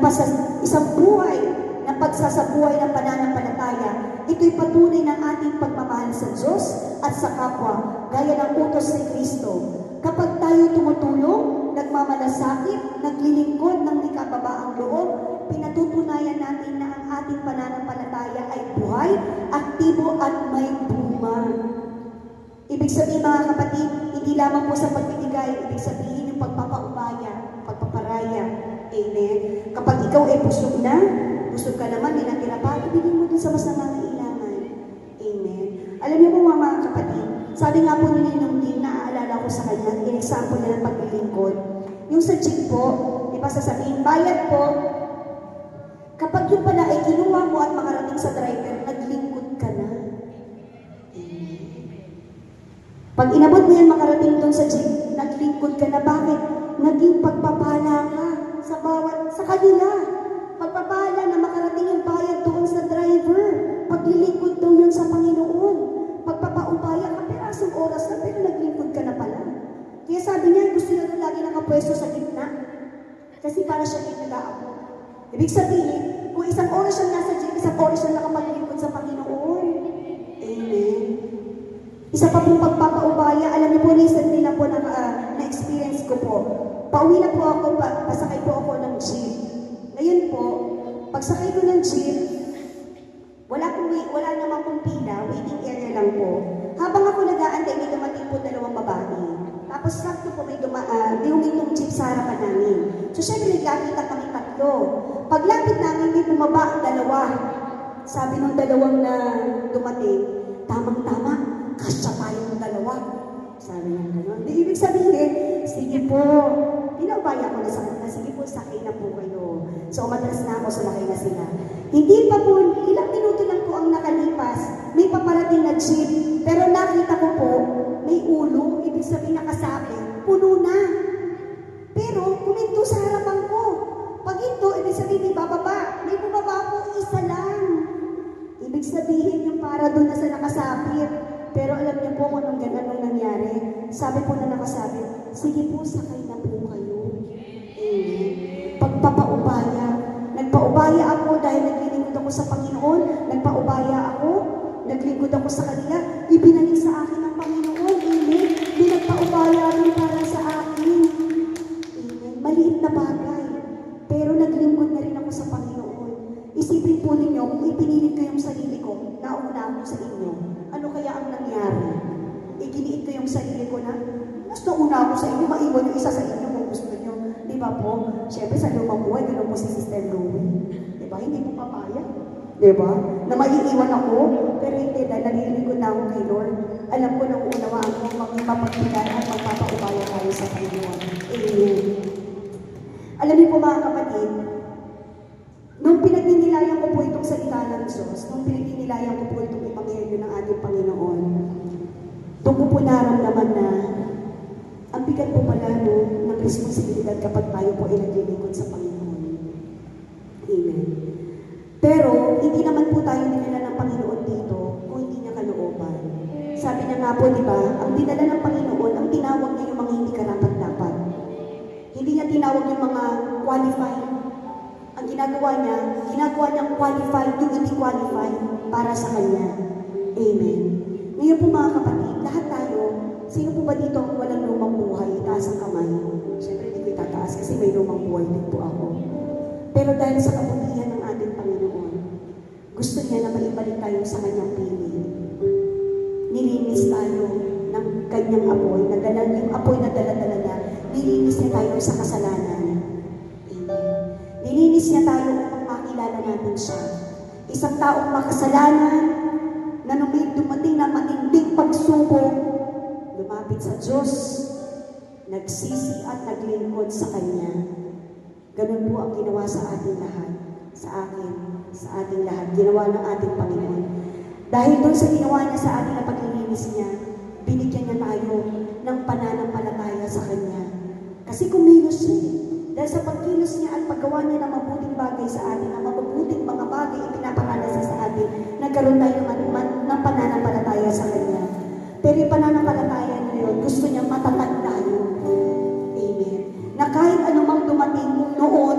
pagsasabuhay ng pananampalataya. Ito'y patunay ng ating pagmamahal sa Diyos at sa kapwa, gaya ng utos ni Kristo. Kapag tayo tumutulong, nagmamalasakit, naglilingkod ng ikababaang loob, pinatutunayan natin na ang ating pananampalataya ay buhay, aktibo at may bunga. Ibig sabihin mga kapatid, hindi lamang po sa pagbibigay, ibig sabihin yung pagpapaubaya, pagpaparaya. Amen. Kapag ikaw ay busog ka naman, may natira pa, ibigay mo dun sa mas nangangailangan. Amen. Alam niyo po mga kapatid, sabi nga po ni Ninong Ding, naaalala ko sa kanya, in-example niya ng paglilingkod. Yung sa jeep po, di ba sasabihin, bayad po, kapag yun pala ay kinuha mo at makarating sa driver, naglingkod ka na. Pag inabot mo yan makarating doon sa jeep, naglingkod ka na. Bakit? Naging pagpapala ka sa kanila. Pagpapala na makarating yung bayad doon sa driver. Paglilingkod daw yun sa Panginoon. Pagpapaubaya ka, perasong oras na, pero naglingkod ka na pala. Kaya sabi niya, gusto niya doon lagi nakapwesto sa gitna. Kasi para siya yung nag-aabot. Ibig sabihin, kung isang oras siya nasa jeep, isang oras siya nakapaglingkod sa Panginoon. Amen. Isa pa pong pagpapaubaya, alam niyo po, recently na po na-experience ko po. Pauwi na po ako, pasakay po ako ng jeep. Ngayon po, pagsakay ko ng jeep, wala naman pong pila, waiting area lang po. Habang ako nag-aantay, may dumating po 2 babae. Tapos sakto po may humintong jeep sa harapan namin. So syempre, nagkakita kami 3. Paglapit namin, may bumaba ang 2. Sabi nung 2 na dumating, tamang-tama, kasya tayong 2. Sabi niya gano'n. Di ibig sabihin, sige po, pinaubaya ko na sa kanila, sige po, sakay na po kayo. So umatras na ako, sumakay na sila. Hindi pa po, ilang minuto lang po ang nakalipas, may paparating na jeep, pero nakita ko po, may ulo, ibig sabihin nakasabi, puno na. Pero kuminto sa harapan ko. Pag ito, ibig sabihin may bababa, may bumaba po, isa lang. Ibig sabihin yung para doon na sa nakasabit. Pero alam niyo po kung anong nangyari. Sabi po na nakasabit, sige po, sakay na po kayo. Pagpapaubaya. Nagpaubaya ako dahil naglilingkod ako sa Panginoon. Nagpaubaya ako. Naglingkod ako sa kanila. Ibinalik sa akin ng Panginoon. Amen. Pinagpaubaya rin para sa akin. Amen. Maliit na bagay. Pero naglingkod na rin ako sa Panginoon. Isipin po ninyo, kung ipinilit ko yung sarili ko, nauna ako sa inyo. Ano kaya ang nangyari? Iginiit ko yung sarili ko na, mas nauna ako sa inyo, maiwan yung isa sa inyo kung gusto nyo. Di ba po? Siyempre sa lumang buhay, gano'n po si Sister Louie. Di ba? Hindi po papaya. Di ba? Na maiiwan ako, pero hindi, dahil nalilingkod na ako kay Lord. Alam ko nang unawaan ko, maging mapagpigay at magpapaubaya tayo sa Panginoon. Amen. Alam niyo po mga kapatid, nung pinagninilayan ko po itong salita ng Diyos, nung pinagninilayan ko po itong Ebanghelyo ng ating Panginoon, doon ko po naramdaman na ang bigat po pala ng responsibilidad kapag tayo po ay naglilingkod sa Panginoon. Amen. Pero, hindi naman po tayo dinala ng Panginoon dito kung hindi niya kalooban. Sabi niya nga po, di ba, ang dinala ng Panginoon, ang tinawag niya yung mga hindi karapat-dapat. Hindi niya tinawag yung mga qualified. Ang ginagawa niya qualified yung hindi qualified para sa Kanya. Amen. Ngayon po mga kapatid, lahat tayo, sino po ba dito ang walang lumang buhay? Itaas ang kamay. Siyempre, hindi ko itataas kasi may lumang buhay din po ako. Pero dahil sa kabutihan ng ating Panginoon, gusto niya na maibalik tayo sa Kanyang piling. Nilinis tayo ng Kanyang apoy, yung apoy na dala-dala niya, nilinis niya tayo sa kasalanan. Amen. Nilinis niya tayo upang makilala natin siya. Isang taong makasalanan, na nung may dumating na matinding pagsubok, lumapit sa Diyos, nagsisi at naglingkod sa Kanya. Ganun po ang ginawa sa ating lahat, sa akin, sa ating lahat, ginawa ng ating Panginoon. Dahil doon sa ginawa niya sa ating na paglilinis niya, binigyan niya tayo ng pananampalataya sa Kanya. Kasi kumilos siya. Dahil sa pagkilos niya at paggawa niya ng mabuting bagay sa atin, ng mabuting mga bagay ipinaparanas sa atin, nagkaroon tayo ng pananampalataya sa Kanya. Pero yung pananampalataya na yun, gusto niya matatag tayo. Amen. Na kahit anumang dumating noon,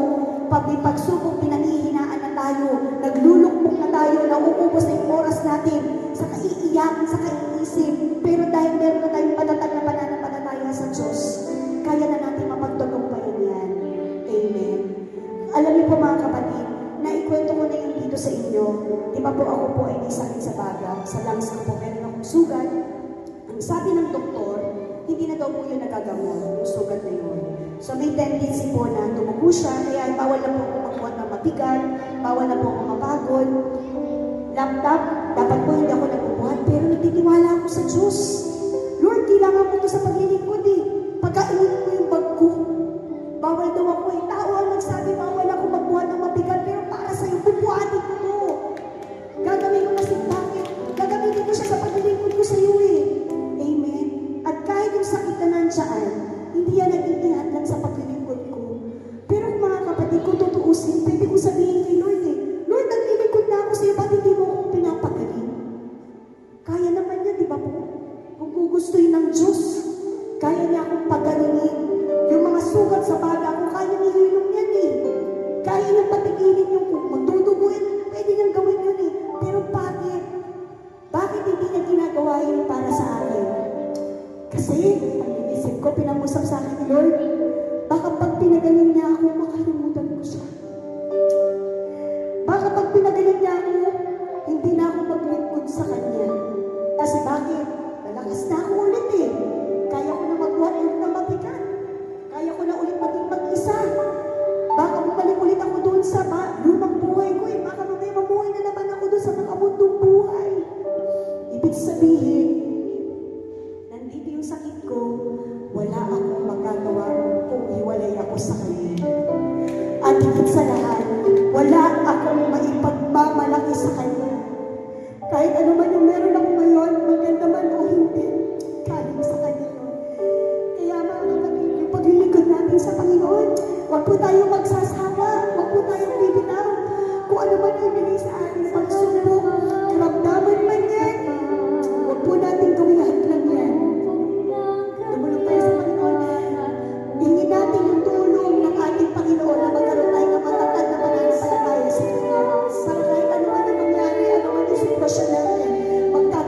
pag may pagsubok, pinanghihinaan na tayo, naglulukpok na tayo, nauubos na yung oras natin sa kaiiyak, sa kaiisip. Pero dahil meron na tayong matatag na pananampalataya sa Diyos, kaya na natin mapagtagumpayan yan. Amen. Alam niyo po mga kapatid, naikwento ko na yun dito sa inyo. Di ba po ako po ay may sakit sa baga, sa lungs ko po, meron akong sugat. Ang sabi ng doktor, hindi na daw po yun nagagamot, yung sugat na yun. So may tendency po na tumugo siya, kaya bawal na po ako magbuhat ng mabigat, bawal na po ako mapagod. Laptop, dapat po hindi ako nagbubuhat, pero nagtitiwala ako sa Diyos. Lord, kailangan ko ito sa paglilingkod eh. Pagkainin mo yung bag ko. Bawal daw ako eh. Tao ang nagsabi, bawal ako magbuhat ng mabigat, pero para sa'yo, bubuhatin ko to. Gagawin ko kasi bakit? Gagawin ko siya sa paglilingkod ko sa'yo eh. Amen. At kahit yung sakit na nandiyan, hindi yan naging hadlang sa paglilingkod ko. Pero mga kapatid, kung tutuusin, pwede ko sabihin kay Lord eh, Lord, naglilingkod na ako sa'yo, ba't hindi mo akong pinapagaling? Kaya naman niya, di ba po? Kung gugustuhin ng Diyos, kaya niya akong pagalingin. Yung mga sugat sa baga ko, kaya niya hilom yan eh. Kaya niyang patigilin yung kung magduduguin, pwede niyang gawin yun eh. Pero bakit? Bakit hindi niya ginagawa yun para sa akin? Kasi, ang inisip ko, pinamusap sa akin ni Lord, baka pag pinagaling niya ako, makalimutan ko siya. Baka pag pinagaling niya ako, hindi na ako maglingkod sa Kanya. Kasi bakit? Lalakas na ako ulit eh. Kaya ko na magbuhat ulit na mabigat. Kaya ko na ulit maging mag-isa. Baka bumalik ulit ako doon sa lumang buhay ko eh. Baka mamaya mamuhay na naman ako doon sa nakabundong buhay. Ibig sabihin, nandito yung sakit ko, wala akong magagawa kung hiwalay ako sa Kanya. At higit sa lahat, wala akong maipagmamalaki sa Kanya. Kahit ano man yung meron ako ngayon, maganda man o hindi, galing sa Kanya yun. Kaya mga kapatid, yung paglilingkod natin sa Panginoon, huwag po tayong magsasawa, huwag po tayong bibitaw. Kung ano man ibigay sa atin, pagsubok, karamdaman man yan, huwag po natin gawin hadlang yan. Lumulog tayo sa Panginoon. Hingin natin yung tulong ng ating Panginoon na magkaroon tayo ng matatag na pananampalataya sa Kanya. Para kahit ano man ang mangyari, ano man yung sitwasyon natin, magtayo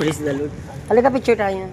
Praise the Lord. Halika picture tayo.